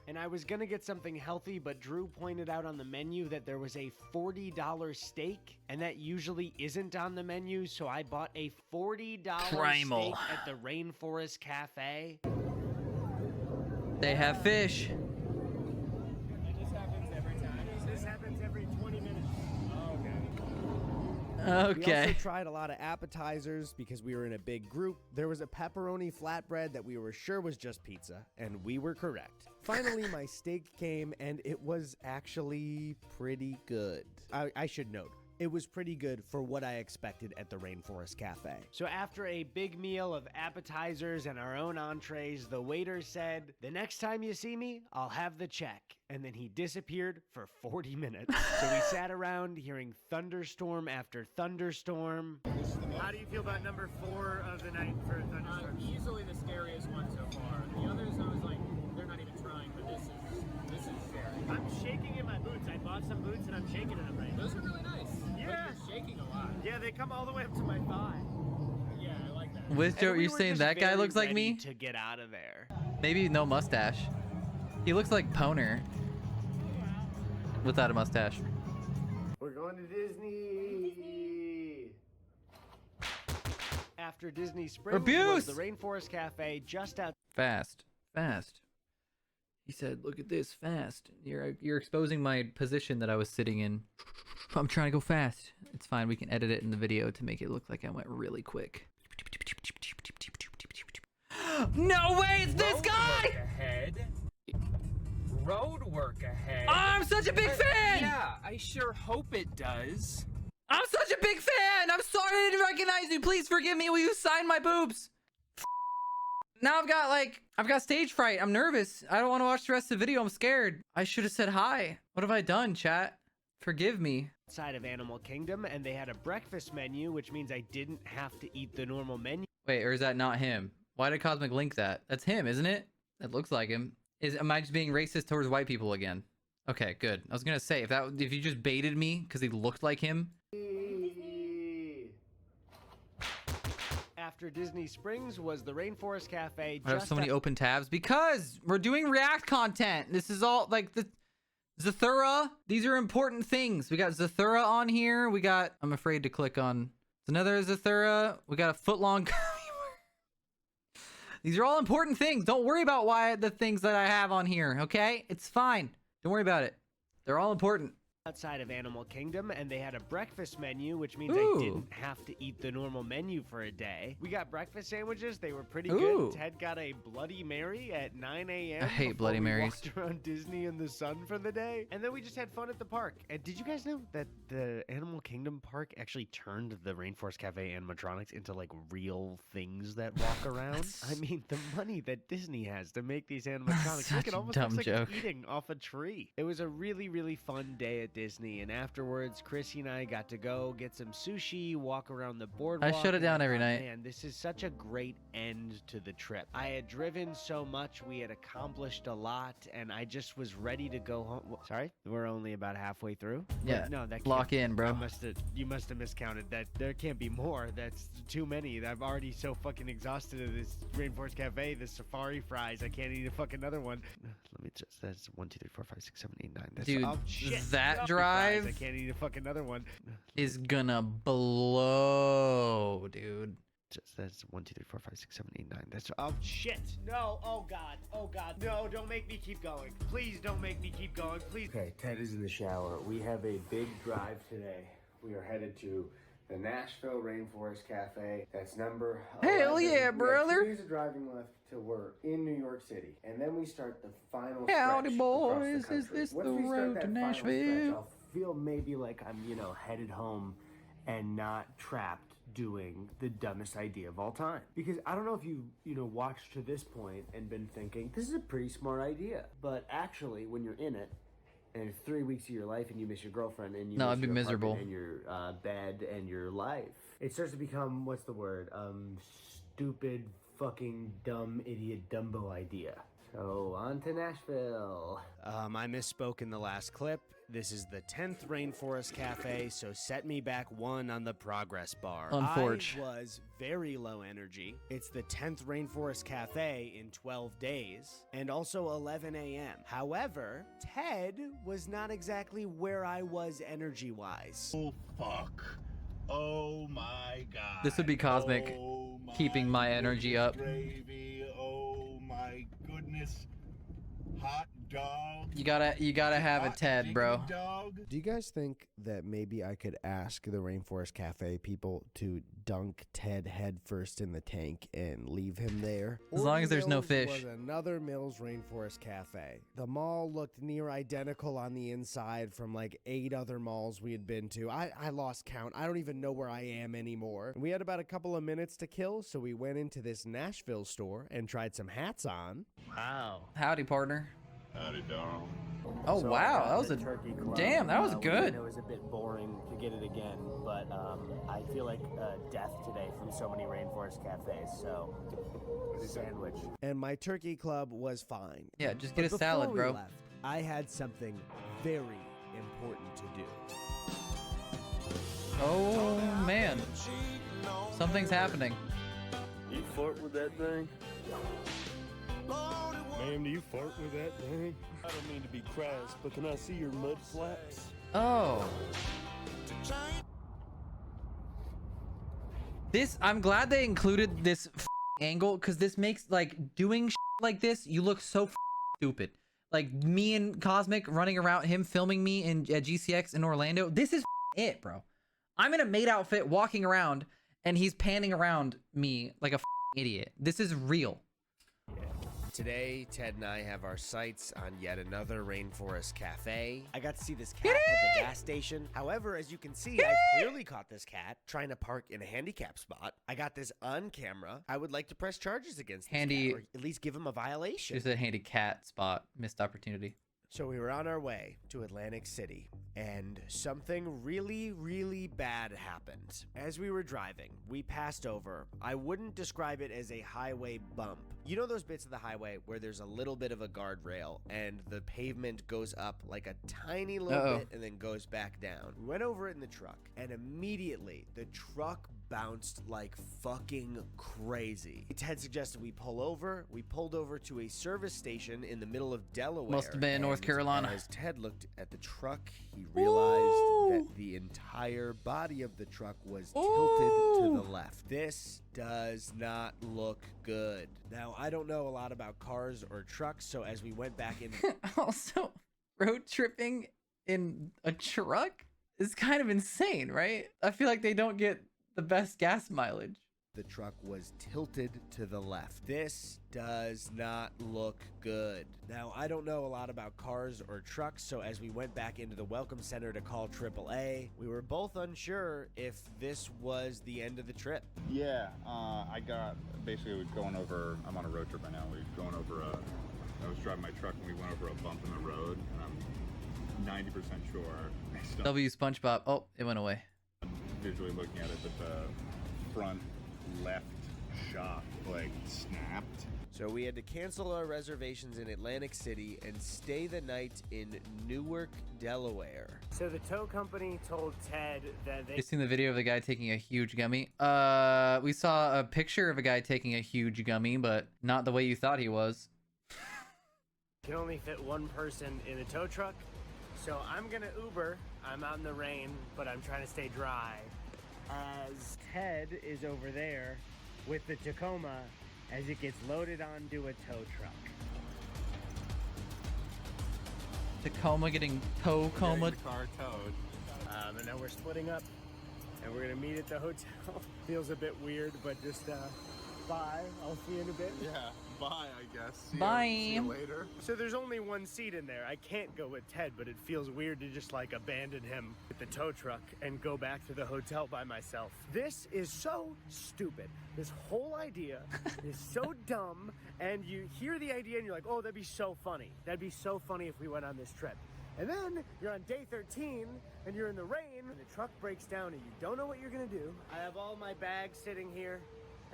And I was gonna get something healthy, but Drew pointed out on the menu that there was a $40 steak, and that usually isn't on the menu, so I bought a $40 Primal. steak at the Rainforest Cafe. They have fish. It just happens every time. This happens every 20 minutes. Oh, okay. We also Okay. tried a lot of appetizers because we were in a big group. There was a pepperoni flatbread that we were sure was just pizza, and we were correct. Finally, my steak came, and it was actually pretty good. I should note, it was pretty good for what I expected at the Rainforest Cafe. So after a big meal of appetizers and our own entrees, the waiter said, "The next time you see me, I'll have the check." And then he disappeared for 40 minutes. So we sat around hearing thunderstorm after thunderstorm. How do you feel about number 4 of the night for thunderstorm? Easily the scariest one so far. The others, I was like, they're not even trying, but this is scary. I'm shaking in my boots. I bought some boots and I'm shaking in them right now. Those are really nice. Yeah. But you're shaking a lot. Yeah, they come all the way up to my thigh. Yeah, I like that. With Joe, And we you're were saying just that guy very looks like ready me? to get out of there. Maybe no mustache. He looks like Poner. Without a mustache. We're going to Disney. After Disney Springs Abuse! was the Rainforest Cafe just out. Fast. He said, look at this, fast. You're exposing my position that I was sitting in. I'm trying to go fast. It's fine, we can edit it in the video to make it look like I went really quick. No way, it's this guy! Road work ahead. I'm such a big fan! Yeah, I sure hope it does. I'm such a big fan! I'm sorry I didn't recognize you. Please forgive me. Will you sign my boobs? Now I've got stage fright. I'm nervous. I don't want to watch the rest of the video. I'm scared. I should have said hi. What have I done, chat? Forgive me. Outside of Animal Kingdom, and they had a breakfast menu, which means I didn't have to eat the normal menu. Wait, or is that not him? Why did Cosmic link that? That's him, isn't it? That looks like him. Am I just being racist towards white people again? Okay, good. I was gonna say, if you just baited me because he looked like him. After Disney Springs was the Rainforest Cafe. I have so many open tabs because we're doing React content. This is all like the Zathura. These are important things. We got Zathura on here. We got, I'm afraid to click on another Zathura. We got a foot-long. These are all important things. Don't worry about the things that I have on here, okay? It's fine. Don't worry about it. They're all important. Outside of Animal Kingdom, and they had a breakfast menu, which means Ooh. I didn't have to eat the normal menu for a day. We got breakfast sandwiches. They were pretty Ooh. good. Ted got a Bloody Mary at 9 a.m. I hate before Bloody we Marys. walked around Disney in the sun for the day. And then we just had fun at the park. And did you guys know that the Animal Kingdom park actually turned the Rainforest Cafe animatronics into like real things that walk around? I mean, the money that Disney has to make these animatronics, Such it almost a looks dumb like joke. eating off a tree. It was a really, really fun day at Disney. And afterwards, Chrissy and I got to go get some sushi, walk around the boardwalk. I shut it down and I every thought, night. Man, this is such a great end to the trip. I had driven so much, we had accomplished a lot, and I just was ready to go home. Sorry, we're only about halfway through. Yeah, Wait, no, that lock can't- in, bro. You must have miscounted. That there can't be more. That's too many. I'm already so fucking exhausted of this Rainforest Cafe, this safari fries. I can't eat a fucking another one. Let me just. That's 1, 2, 3, 4, 5, 6, 7, 8, 9. That's, Dude, oh, shit. that Fries. drive I can't eat a fucking another one. is gonna blow, dude. That's 1, 2, 3, 4, 5, 6, 7, 8, 9. That's oh shit. No. Oh god. Oh god. No, don't make me keep going. Please don't make me keep going. Please. Okay, Ted is in the shower. We have a big drive today. We are headed to the Nashville Rainforest Cafe. That's number 11. Hell yeah, We have brother. 2 days of driving left to work in New York City. And then we start the final Howdy, stretch boys. across the Is country. this Once the we start road that to final stretch, Nashville? I'll feel maybe like I'm, headed home and not trapped doing the dumbest idea of all time. Because I don't know if you watched to this point and been thinking, this is a pretty smart idea. But actually, when you're in it, and it's 3 weeks of your life and you miss your girlfriend and you No, miss I'd be your miserable. apartment and your bed and your life, it starts to become, what's the word? Stupid, fucking, dumb, idiot, Dumbo idea. So, on to Nashville. I misspoke in the last clip. This is the 10th Rainforest Cafe, so set me back 1 on the progress bar. Unforge. I was very low energy. It's the 10th Rainforest Cafe in 12 days, and also 11 a.m. However, Ted was not exactly where I was energy-wise. Oh fuck. Oh my god. This would be Cosmic keeping my energy up. Gravy. Oh my goodness. Hot dog. You gotta have a Hot Ted, chicken bro. Dog. Do you guys think that maybe I could ask the Rainforest Cafe people to dunk Ted headfirst in the tank and leave him there? As long as there's no Mills fish. Was another Mills Rainforest Cafe. The mall looked near identical on the inside from like 8 other malls we had been to. I lost count. I don't even know where I am anymore. We had about a couple of minutes to kill, so we went into this Nashville store and tried some hats on. Wow. Howdy, partner. Howdy, dog. Oh, So I wow. got That was the a... turkey club. Damn, that was good. It was a bit boring to get it again, but I feel like death today from so many Rainforest cafes, so sandwich. And my turkey club was fine. Yeah, just But get a salad, before we bro. left, I had something very important to do. Oh, man. Something's happening. You fart with that thing? Ma'am, do you fart with that thing? I don't mean to be crass, but can I see your mud flaps? Oh. This, I'm glad they included this angle, because this makes like doing like this, you look so stupid. Like me and Cosmic running around, him filming me in at GCX in Orlando. This is it, bro. I'm in a maid outfit walking around and he's panning around me like a idiot. This is real. Today, Ted and I have our sights on yet another Rainforest Cafe. I got to see this cat at the gas station. However, as you can see, I clearly caught this cat trying to park in a handicap spot. I got this on camera. I would like to press charges against this cat, or at least give him a violation. Just a handy cat spot. Missed opportunity. So we were on our way to Atlantic City, and something really, really bad happened. As we were driving, we passed over, I wouldn't describe it as a highway bump. You know those bits of the highway where there's a little bit of a guardrail and the pavement goes up like a tiny little bit and then goes back down? We went over it in the truck, and immediately the truck bounced like fucking crazy. Ted suggested we pull over. We pulled over to a service station in the middle of Delaware. Must have been North Carolina. As Ted looked at the truck, he realized that the entire body of the truck was tilted to the left. This does not look good. Now, I don't know a lot about cars or trucks, so as we went back in... Also, road tripping in a truck is kind of insane, right? I feel like they don't get the best gas mileage. The truck was tilted to the left. This does not look good. Now, I don't know a lot about cars or trucks, so as we went back into the welcome center to call AAA, we were both unsure if this was the end of the trip. Yeah, I got basically going over. I'm on a road trip right now. We're going over I was driving my truck and we went over a bump in the road, and I'm 90% sure I stopped. W SpongeBob. Oh, it went away. Visually looking at it, but the front left shock like snapped. So we had to cancel our reservations in Atlantic City and stay the night in Newark, Delaware. So the tow company told Ted that they You seen the video of the guy taking a huge gummy? We saw a picture of a guy taking a huge gummy, but not the way you thought he was. can only fit one person in a tow truck. So I'm gonna Uber. I'm out in the rain, but I'm trying to stay dry. As Ted is over there with the Tacoma as it gets loaded onto a tow truck. Tacoma getting tow-coma. Car towed. And now we're splitting up and we're gonna meet at the hotel. Feels a bit weird, but just bye. I'll see you in a bit. Yeah, bye, I guess. See you later. So there's only one seat in there. I can't go with Ted, but it feels weird to just like abandon him with the tow truck and go back to the hotel by myself. This is so stupid. This whole idea is so dumb, and you hear the idea and you're like, oh, that'd be so funny. That'd be so funny if we went on this trip. And then you're on day 13 and you're in the rain and the truck breaks down and you don't know what you're gonna do. I have all my bags sitting here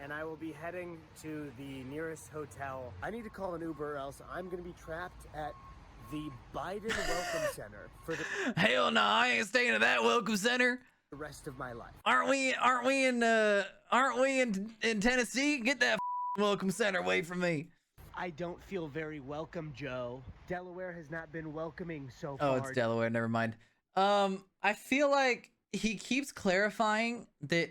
and I will be heading to the nearest hotel. I need to call an Uber or else I'm gonna be trapped at the Biden Welcome Center for the Hell no, I ain't staying at that welcome center. rest of my life. Aren't we in Tennessee? Get that welcome center away from me. I don't feel very welcome, Joe. Delaware has not been welcoming so Oh, far. it's Delaware, never mind. I feel like he keeps clarifying that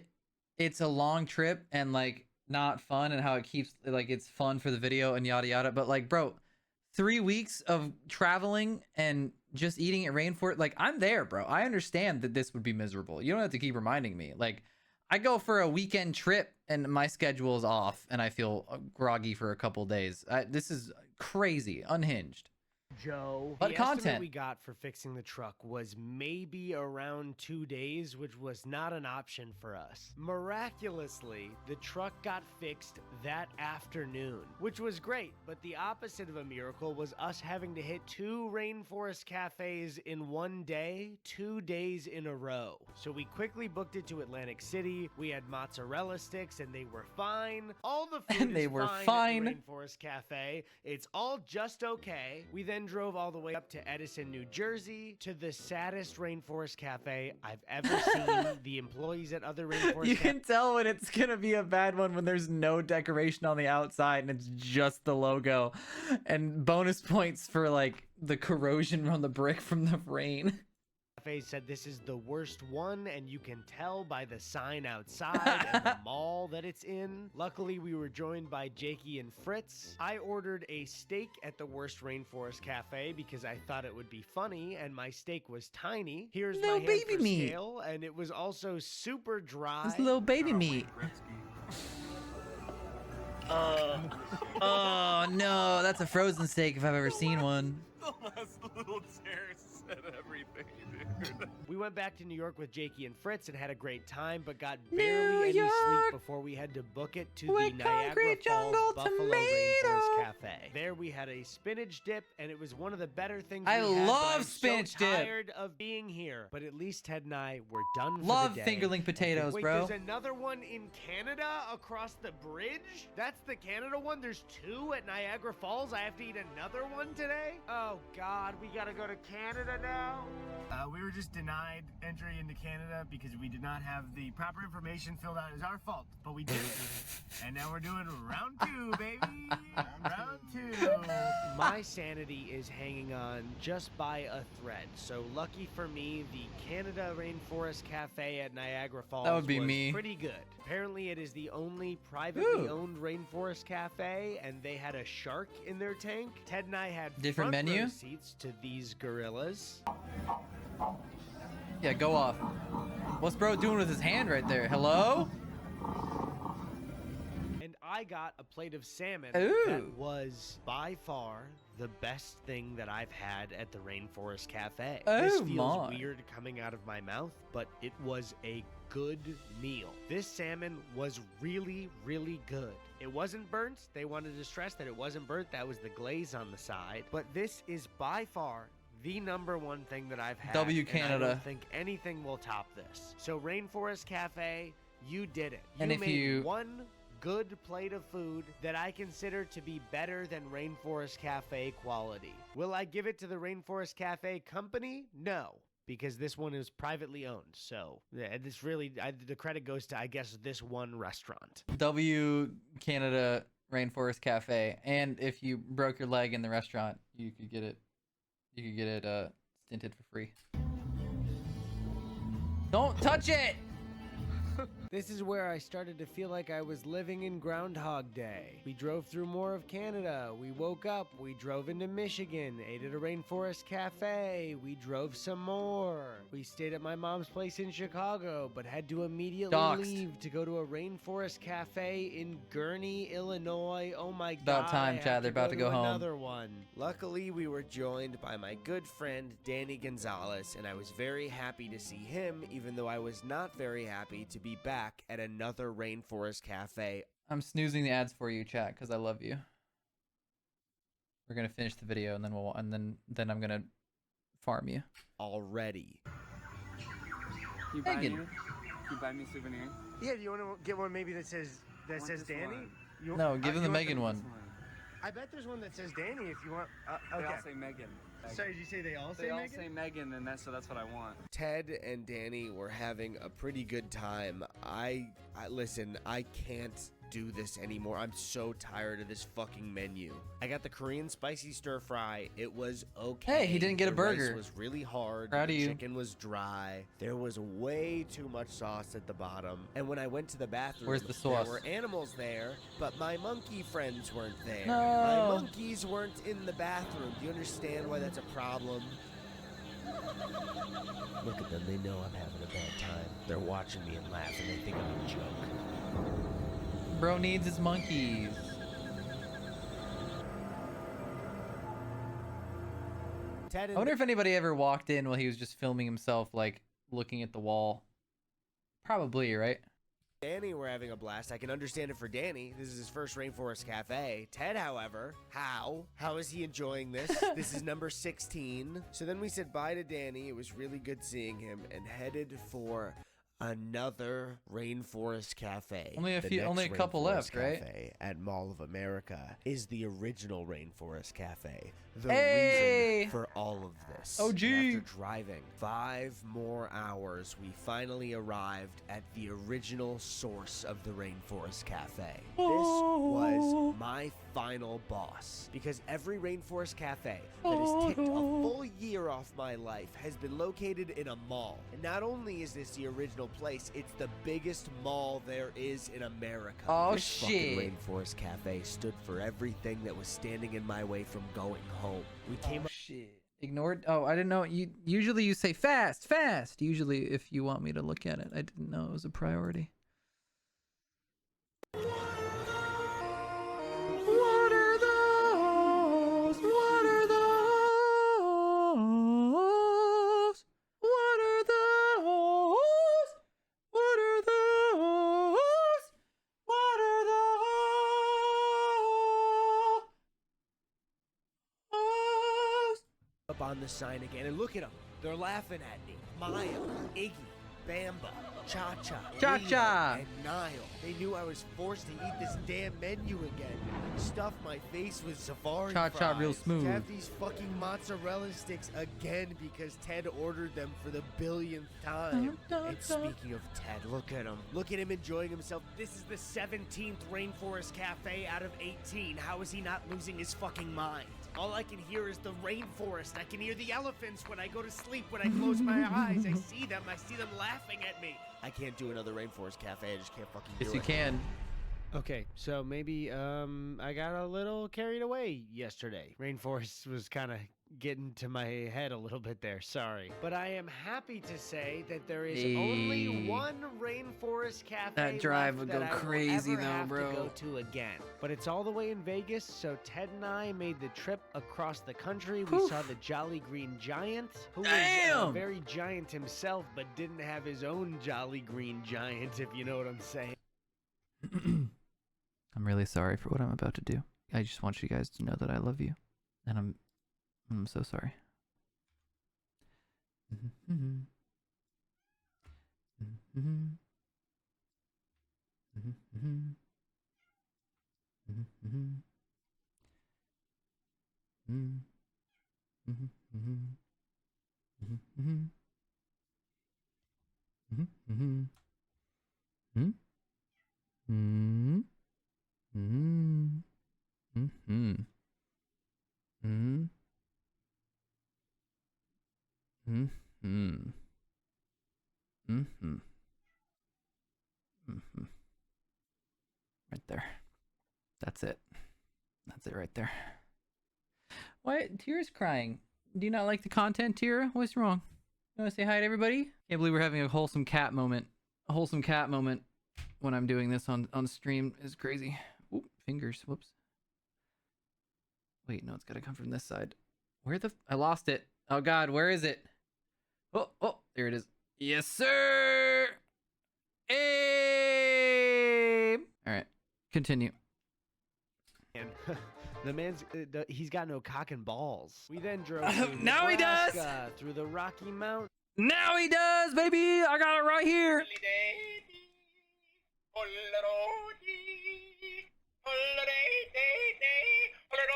it's a long trip and like not fun, and how it keeps like it's fun for the video and yada yada, but like, bro, 3 weeks of traveling and just eating at Rainforest, like, I'm there, bro. I understand that this would be miserable. You don't have to keep reminding me. Like, I go for a weekend trip and my schedule is off and I feel groggy for a couple days. This is crazy, unhinged. Joe. But The content estimate we got for fixing the truck was maybe around 2 days, which was not an option for us. Miraculously, the truck got fixed that afternoon, which was great, but the opposite of a miracle was us having to hit 2 Rainforest cafes in one day, 2 days in a row. So we quickly booked it to Atlantic City. We had mozzarella sticks and they were fine. All the food And they is were fine fine. at the Rainforest Cafe. It's all just okay. We then drove all the way up to Edison, New Jersey, to the saddest Rainforest Cafe I've ever seen. The employees at other Rainforest You can tell when it's gonna be a bad one when there's no decoration on the outside and it's just the logo, and bonus points for like the corrosion on the brick from the rain. Cafe said this is the worst one, and you can tell by the sign outside and the mall that it's in. Luckily, we were joined by Jakey and Fritz. I ordered a steak at the worst Rainforest Cafe because I thought it would be funny, and my steak was tiny. Here's Little my baby hand for meat. scale, and it was also super dry. It's little baby meat. Oh no, that's a frozen steak if I've ever seen one. The last little tear said everything, dude. We went back to New York with Jakey and Fritz and had a great time, but got barely any sleep before we had to book it to the With Niagara concrete Falls jungle Buffalo tomato. Rainforest Cafe. There we had a spinach dip, and it was one of the better things I we had, but love I'm spinach so dip. tired of being here. But at least Ted and I were done for Love the day. fingerling potatoes, Wait, bro. there's another one in Canada across the bridge? That's the Canada one? There's two at Niagara Falls? I have to eat another one today? Oh, God, we gotta go to Canada now? We were just denied entry into Canada because we did not have the proper information filled out. It's our fault, but we did it. And now we're doing round two, baby. Round two. My sanity is hanging on just by a thread. So lucky for me, the Canada Rainforest Cafe at Niagara Falls That would be was me. pretty good. Apparently, it is the only privately Ooh. owned rainforest cafe, and they had a shark in their tank. Ted and I had Different front menu? row seats to these gorillas. Yeah, go off. What's bro doing with his hand right there? Hello? And I got a plate of salmon Ooh. that was by far the best thing that I've had at the Rainforest Cafe. This Oh feels my. weird coming out of my mouth, but it was a good meal. This salmon was really, really good. It wasn't burnt. They wanted to stress that it wasn't burnt. That was the glaze on the side. But this is by far the number one thing that I've had. W and I Canada. don't think anything will top this. So Rainforest Cafe, you did it. And if made you- one good plate of food that I consider to be better than Rainforest Cafe quality. Will I give it to the Rainforest Cafe company? No, because this one is privately owned. So yeah, this really, the credit goes to, I guess, this one restaurant. W Canada Rainforest Cafe. And if you broke your leg in the restaurant, you could get it. You could get it stinted for free. Don't touch it. This is where I started to feel like I was living in Groundhog Day. We drove through more of Canada. We woke up. We drove into Michigan, ate at a Rainforest Cafe. We drove some more. We stayed at my mom's place in Chicago, but had to immediately Doxed. leave to go to a Rainforest Cafe in Gurnee, Illinois. Oh my God. About time, I have Chad. They're about to go home. Another one. Luckily, we were joined by my good friend, Danny Gonzalez, and I was very happy to see him, even though I was not very happy to be back at another Rainforest Cafe. I'm snoozing the ads for you, chat, because I love you. We're gonna finish the video and then I'm gonna farm you. Already. You buy Megan. me? You buy me a souvenir? Yeah, do you want to get one maybe that says Want this Danny? one. You, No, give him the Megan one. I bet there's one that says Danny if you want. They Okay. all say Megan. Sorry, did you say they all They all say Megan, and that's what I want. Ted and Danny were having a pretty good time. I listen, I can't do this anymore. I'm so tired of this fucking menu. I got the Korean spicy stir fry. It was okay. Hey, he didn't get a The rice burger. was really hard. Proud the of you. chicken was dry. There was way too much sauce at the bottom. And when I went to the bathroom, Where's the sauce? there were animals there, but my monkey friends weren't there. No. My monkeys weren't in the bathroom. Do you understand why that's a problem? Look at them. They know I'm having a bad time. They're watching me and laughing. They think I'm a joke. Bro needs his monkeys. Ted I and wonder if anybody ever walked in while he was just filming himself, like looking at the wall. Probably, right? Danny were having a blast. I can understand it for Danny. This is his first Rainforest Cafe. Ted, however, how is he enjoying this? This is number 16. So then we said bye to Danny. It was really good seeing him, and headed for another Rainforest Cafe. Only a The few- next only a couple Rainforest left, right? Cafe at Mall of America is the original Rainforest Cafe. The Hey! reason for all of this. OG. And after driving 5 more hours, we finally arrived at the original source of the Rainforest Cafe. This was my final boss. Because every Rainforest Cafe that has ticked a full year off my life has been located in a mall. And not only is this the original place, it's the biggest mall there is in America. Oh, this shit. fucking Rainforest Cafe stood for everything that was standing in my way from going home. We came Oh, shit. Ignored. Oh, I didn't know. Usually you say fast, fast. Usually if you want me to look at it. I didn't know it was a priority. What are those? What are those? What are those? What are those? What are those? up on the sign again, and look at them. They're laughing at me. Maya, Iggy, Bamba, Cha-Cha, Cha-Cha. Leo, and Niall. They knew I was forced to eat this damn menu again. Stuff my face with safari Cha-Cha fries. real smooth. To have these fucking mozzarella sticks again because Ted ordered them for the billionth time. And speaking of Ted, look at him. Look at him enjoying himself. This is the 17th Rainforest Cafe out of 18. How is he not losing his fucking mind? All I can hear is the rainforest. I can hear the elephants when I go to sleep. When I close my eyes, I see them. I see them laughing at me. I can't do another Rainforest Cafe. I just can't fucking do it. Yes, you can. Okay, so maybe I got a little carried away yesterday. Rainforest was kind of getting to my head a little bit there. Sorry. But I am happy to say that there is only one Rainforest Cafe That drive left would go that I will crazy ever though, have bro. to go to again. But it's all the way in Vegas, so Ted and I made the trip across the country. We saw the Jolly Green Giant, who was very giant himself, but didn't have his own Jolly Green Giant, if you know what I'm saying. I'm really sorry for what I'm about to do. I just want you guys to know that I love you. And I'm so sorry. Right there. That's it. That's it right there. Why? Tira's crying. Do you not like the content, Tira? What's wrong? You want to say hi to everybody? Can't believe we're having a wholesome cat moment. A wholesome cat moment when I'm doing this on stream is crazy. Oop, fingers. Whoops. Wait, no, it's got to come from this side. Where the... I lost it. Oh, God, where is it? Oh, there it is. Yes, sir! Hey! All right, continue. And the man's he's got no cock and balls. We then drove through Now he does! Nebraska, through the Rocky Mountains. Now he does, baby! I got it right here!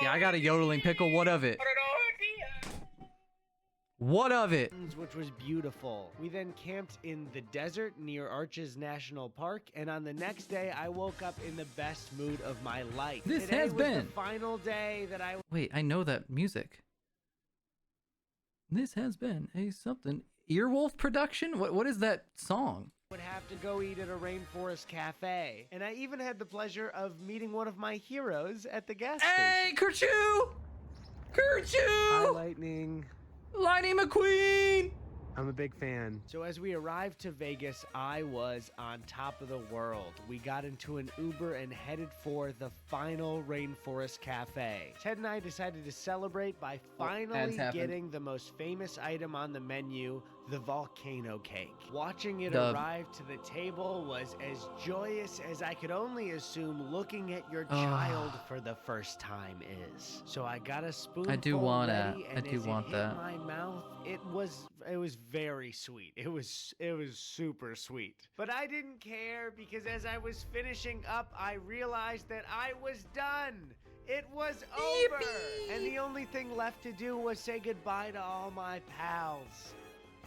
Yeah, I got a yodeling pickle. What of it? What of it? Which was beautiful. We then camped in the desert near Arches National Park, and on the next day, I woke up in the best mood of my life. This Today has was been the final day that I Wait, I know that music. This has been a something Earwolf production. What is that song? would have to go eat at a Rainforest Cafe. And I even had the pleasure of meeting one of my heroes at the gas Hey, station. Kerchoo! Kerchoo! Hi, Lightning. Lightning McQueen! I'm a big fan. So as we arrived to Vegas, I was on top of the world. We got into an Uber and headed for the final Rainforest Cafe. Ted and I decided to celebrate by finally getting the most famous item on the menu, the volcano cake. Watching it arrive to the table was as joyous as I could only assume looking at your child for the first time is. So I got a spoonful I do want ready, that. and I do as want it that. hit my mouth, it was very sweet. It was super sweet. But I didn't care because as I was finishing up, I realized that I was done. It was over. Yippee! And the only thing left to do was say goodbye to all my pals.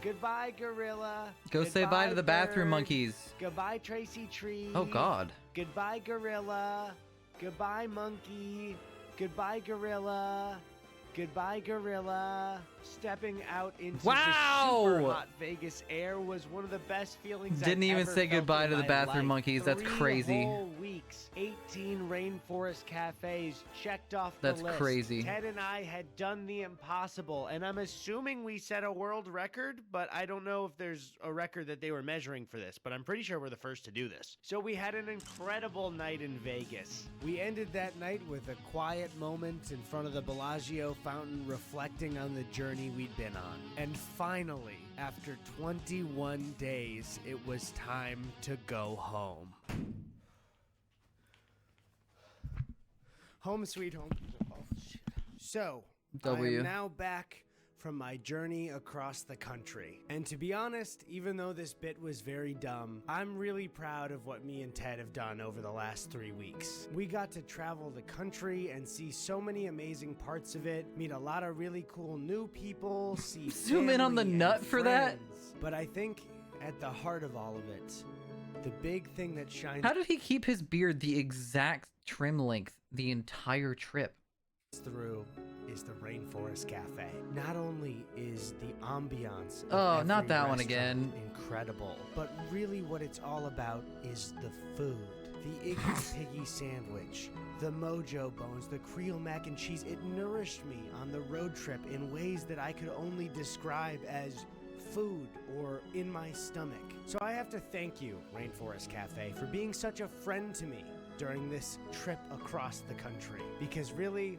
Goodbye, Gorilla. Go say bye to the bathroom Bird. monkeys. Goodbye, Tracy Tree. Oh, God. Goodbye, Gorilla. Goodbye, monkey. Goodbye, gorilla. Goodbye, gorilla. Stepping out into the super hot Vegas air was one of the best feelings Didn't I've even ever say felt goodbye in to the my bathroom life. monkeys. That's 3 crazy. whole weeks, 18 rainforest cafes checked off the That's list. crazy. Ted and I had done the impossible, and I'm assuming we set a world record, but I don't know if there's a record that they were measuring for this, but I'm pretty sure we're the first to do this. So we had an incredible night in Vegas. We ended that night with a quiet moment in front of the Bellagio fountain, reflecting on the journey we'd been on. And finally, after 21 days, it was time to go home. Home sweet home. Oh, shit. So, I am now back from my journey across the country. And to be honest, even though this bit was very dumb, I'm really proud of what me and Ted have done over the last 3 weeks. We got to travel the country and see so many amazing parts of it, meet a lot of really cool new people, see Zoom in on the family nut and for that. friends. But I think at the heart of all of it, the big thing that shines How did he keep his beard the exact trim length the entire trip? through is the Rainforest Cafe. Not only is the ambiance of Oh, every not that one restaurant again. incredible, but really what it's all about is the food. The Iggy Piggy sandwich, the Mojo Bones, the Creole mac and cheese. It nourished me on the road trip in ways that I could only describe as food or in my stomach. So I have to thank you, Rainforest Cafe, for being such a friend to me during this trip across the country, because really,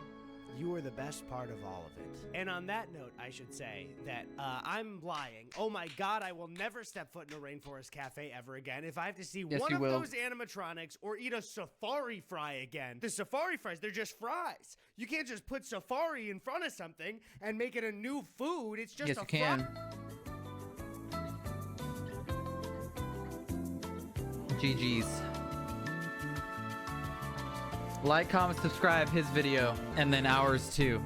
you were the best part of all of it. And on that note, I should say that I'm lying. Oh my God, I will never step foot in a Rainforest Cafe ever again. If I have to see one of those animatronics or eat a safari fry again. The safari fries, they're just fries. You can't just put safari in front of something and make it a new food. It's just Yes, a you can. GG's. Like, comment, subscribe his video, and then ours too.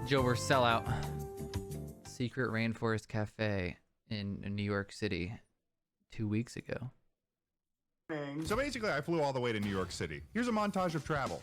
Jover sellout. Secret Rainforest Cafe in New York City 2 weeks ago. So basically, I flew all the way to New York City. Here's a montage of travel.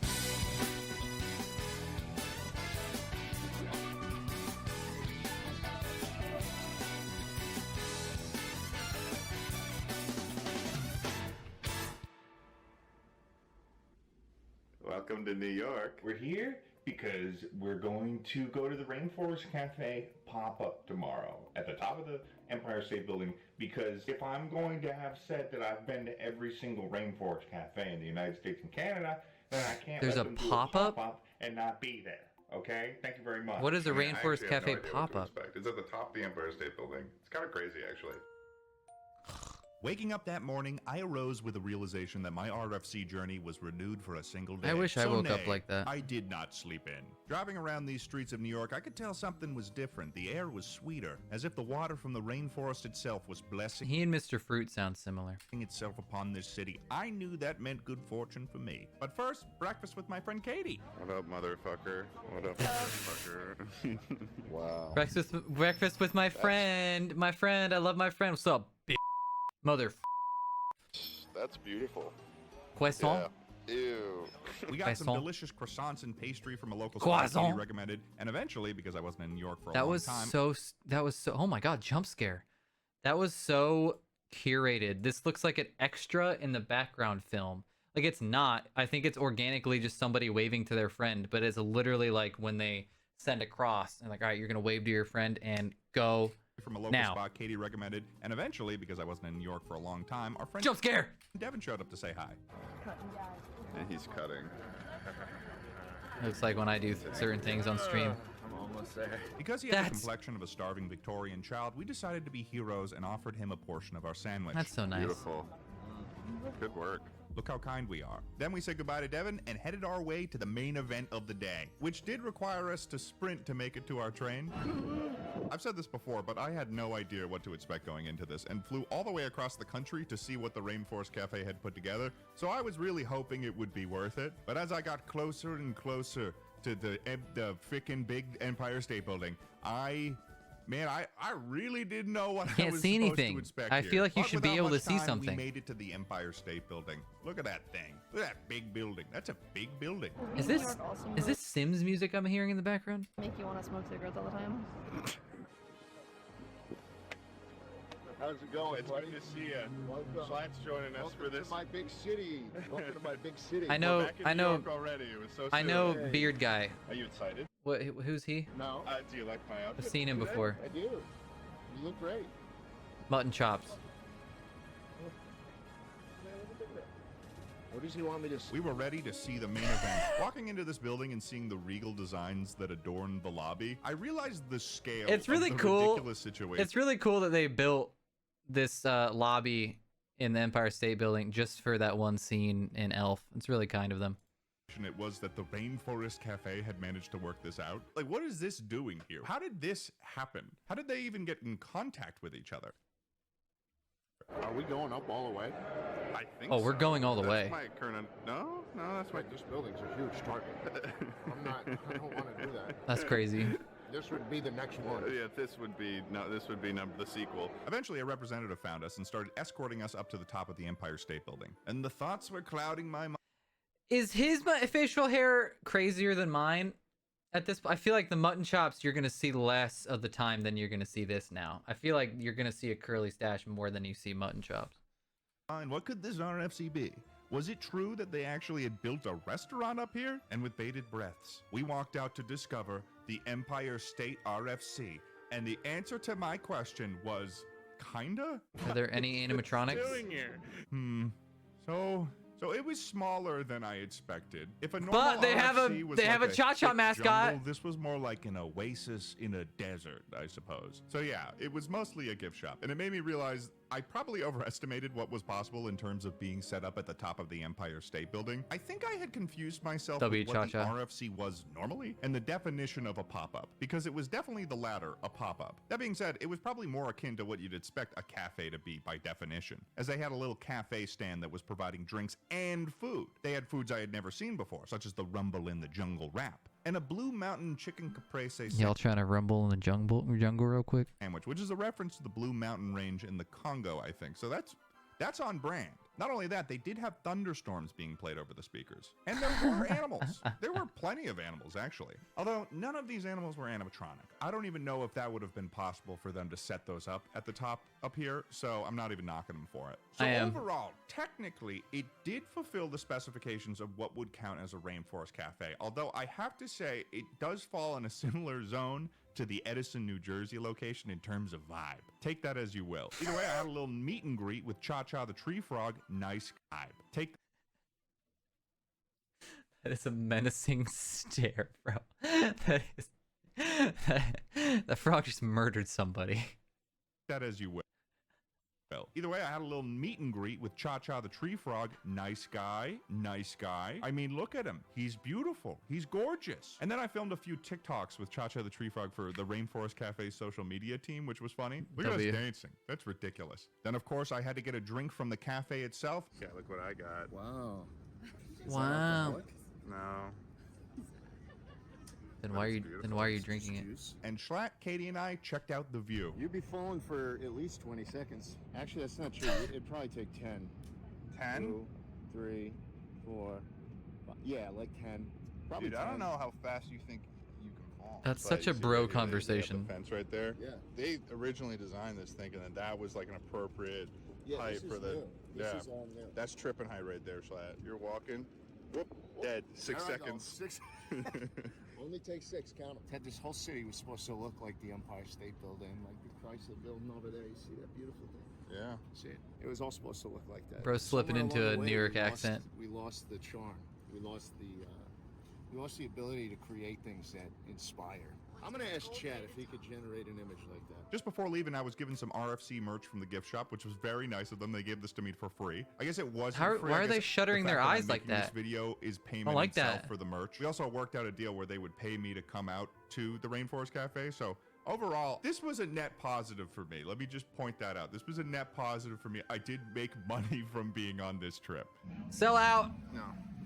Welcome to New York. We're here because we're going to go to the Rainforest Cafe pop-up tomorrow at the top of the Empire State Building, because if I'm going to have said that I've been to every single Rainforest Cafe in the United States and Canada, then I can't There's let a them do pop-up? pop-up and not be there. Okay? Thank you very much. What is a Rainforest Cafe What to pop-up? expect. It's at the top of the Empire State Building. It's kind of crazy, actually. Waking up that morning, I arose with the realization that my RFC journey was renewed for a single day. I wish I woke up like that. I did not sleep in. Driving around these streets of New York, I could tell something was different. The air was sweeter, as if the water from the rainforest itself was blessing He and Mr. Fruit sound similar. itself upon this city. I knew that meant good fortune for me. But first, breakfast with my friend Katie. What up, motherfucker? What up, motherfucker? Wow. Breakfast with my friend. My friend. I love my friend. What's up, bitch? Mother. That's beautiful. Croissant. Yeah. Ew. We got some Croissant. delicious croissants and pastry from a local Croissant. spot Katie recommended, and eventually, because I wasn't in New York for a That long was time, so. Oh my God, jump scare. That was so curated. This looks like an extra in the background film. Like, it's not. I think it's organically just somebody waving to their friend, but it's literally like when they send across and like, all right, you're gonna wave to your friend and go. from a local now. spot Katie recommended, and eventually, because I wasn't in New York for a long time, our friend Jump scare. Devin showed up to say hi. And he's cutting. Looks like when I do certain things on stream. I'm almost there. Because he had the complexion of a starving Victorian child, we decided to be heroes and offered him a portion of our sandwich. That's so nice. Beautiful. Good work. Look how kind we are. Then we said goodbye to Devin and headed our way to the main event of the day, which did require us to sprint to make it to our train. I've said this before, but I had no idea what to expect going into this and flew all the way across the country to see what the Rainforest Cafe had put together, so I was really hoping it would be worth it. But as I got closer and closer to the frickin' big Empire State Building, I Man, I really didn't know what I Can't was see supposed anything. to expect I here. feel like you But should be without able to much see time, something. We made it to the Empire State Building. Look at that thing. Look at that big building. That's a big building. Is this Sims music I'm hearing in the background? Make you want to smoke cigarettes all the time? How's it going? It's good to see you. Schlatt's joining us for this. My big city. Welcome to my big city. I know, We're back in New York already. It was so I know soon. Beard Guy. Are you excited? What? Who's he? No. Do you like my outfit? I've seen him today? before. I do. You look great. Mutton chops. What does he want me to see? We were ready to see the main event. Walking into this building and seeing the regal designs that adorn the lobby, I realized the scale It's really of the cool. ridiculous situation. It's really cool that they built this lobby in the Empire State Building just for that one scene in Elf. It's really kind of them. It was that the Rainforest Cafe had managed to work this out. Like, what is this doing here? How did this happen? How did they even get in contact with each other? Are we going up all the way? I think Oh, we're going all the way. That's my current... No, that's my... This building's a huge target. I don't want to do that. That's crazy. This would be the next one. Yeah, this would be the sequel. Eventually, a representative found us and started escorting us up to the top of the Empire State Building. And the thoughts were clouding my mind. Is his facial hair crazier than mine? At this, I feel like the mutton chops you're gonna see less of the time than you're gonna see this now. I feel like you're gonna see a curly stash more than you see mutton chops. What could this RFC be? Was it true that they actually had built a restaurant up here? And with bated breaths, we walked out to discover the Empire State RFC. And the answer to my question was, kinda? Are there any animatronics? So it was smaller than I expected. If a normal But they have RFC was a like cha-cha thick mascot. jungle, this was more like an oasis in a desert, I suppose. So yeah, it was mostly a gift shop, and it made me realize I probably overestimated what was possible in terms of being set up at the top of the Empire State Building. I think I had confused myself with what the RFC was normally and the definition of a pop-up, because it was definitely the latter, a pop-up. That being said, it was probably more akin to what you'd expect a cafe to be by definition, as they had a little cafe stand that was providing drinks and food. They had foods I had never seen before, such as the Rumble in the Jungle wrap, and a Blue Mountain Chicken Caprese Y'all trying to rumble in the jungle real quick? sandwich, which is a reference to the Blue Mountain Range in the Congo, I think. So that's on brand. Not only that, they did have thunderstorms being played over the speakers. And there were animals. There were plenty of animals, actually. Although none of these animals were animatronic. I don't even know if that would have been possible for them to set those up at the top up here, so I'm not even knocking them for it. So overall, technically, it did fulfill the specifications of what would count as a Rainforest Cafe. Although I have to say, it does fall in a similar zone to the Edison, New Jersey location in terms of vibe. Take that as you will. Either way, I had a little meet and greet with Cha-Cha the Tree Frog. Nice vibe. That is a menacing stare, bro. That is... The frog just murdered somebody. That as you will. Either way, I had a little meet and greet with Cha-Cha the Tree Frog. Nice guy. Nice guy. I mean, look at him. He's beautiful. He's gorgeous. And then I filmed a few TikToks with Cha-Cha the Tree Frog for the Rainforest Cafe's social media team, which was funny. Look at us dancing. That's ridiculous. Then, of course, I had to get a drink from the cafe itself. Yeah, look what I got. Wow. Wow. No. Then why are you drinking it? And Schlatt, Katie, and I checked out the view. You'd be falling for at least 20 seconds. Actually, that's not true. It'd probably take 10. 10? 2, 3, 4, 5. Yeah, like 10. Probably Dude, 10. I don't know how fast you think you can fall. That's such a bro conversation. The fence right there. Yeah. They originally designed this thinking that was like an appropriate height for the. This is all new. That's tripping height right there, Schlatt. You're walking. Whoop, dead. 6 seconds. 6. Only take 6, count them. Ted, this whole city was supposed to look like the Empire State Building, like the Chrysler building over there. You see that beautiful thing? Yeah. See it? It was all supposed to look like that. Bro slipping Somewhere into along a the way, New York we lost- accent. We lost the charm. We lost the ability to create things that inspire. I'm gonna ask Chad if he could generate an image like that. Just before leaving, I was given some RFC merch from the gift shop, which was very nice of them. They gave this to me for free. I guess it wasn't free. Why I are they guess shuttering the their fact that eyes I'm like making that? This video is payment I like itself that. for the merch. We also worked out a deal where they would pay me to come out to the Rainforest Cafe. So overall, this was a net positive for me. Let me just point that out. This was a net positive for me. I did make money from being on this trip. Sell out. No,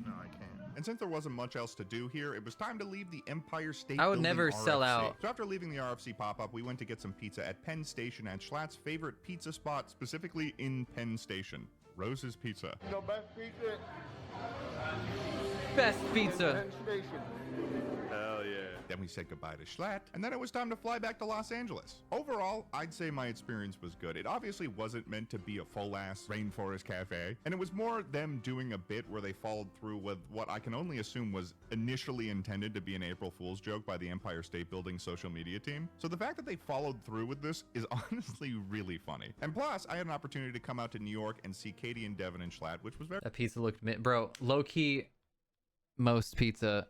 I can't. And since there wasn't much else to do here, it was time to leave the Empire State I would Building never sell RFC. out. So after leaving the RFC pop-up, we went to get some pizza at Penn Station at Schlatt's favorite pizza spot, specifically in Penn Station, Rose's Pizza. The best pizza. Best pizza. Penn Station. Hell yeah. Then we said goodbye to Schlatt, and then it was time to fly back to Los Angeles. Overall, I'd say my experience was good. It obviously wasn't meant to be a full-ass Rainforest Cafe, and it was more them doing a bit where they followed through with what I can only assume was initially intended to be an April Fool's joke by the Empire State Building social media team. So the fact that they followed through with this is honestly really funny. And plus, I had an opportunity to come out to New York and see Katie and Devin and Schlatt, which was very... That pizza looked bro, low-key, most pizza.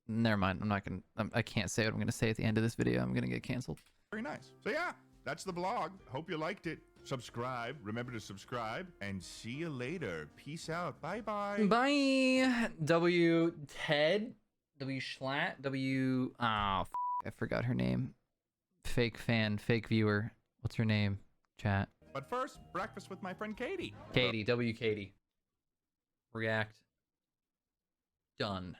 Never mind. I'm not gonna. I can't say what I'm gonna say at the end of this video. I'm gonna get canceled. very nice. So yeah, that's the vlog. Hope you liked it. Subscribe. Remember to subscribe. And see you later. Peace out. Bye-bye. Bye. W. Ted. W. Schlatt. W. I forgot her name. Fake fan. Fake viewer. What's her name? Chat. But first, breakfast with my friend Katie. Katie. W. Katie. React. Done.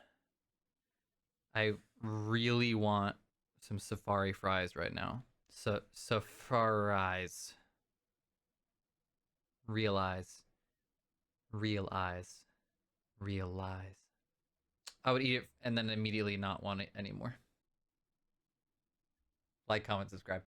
I really want some safari fries right now. Safari's. Realize. I would eat it and then immediately not want it anymore. Like, comment, subscribe.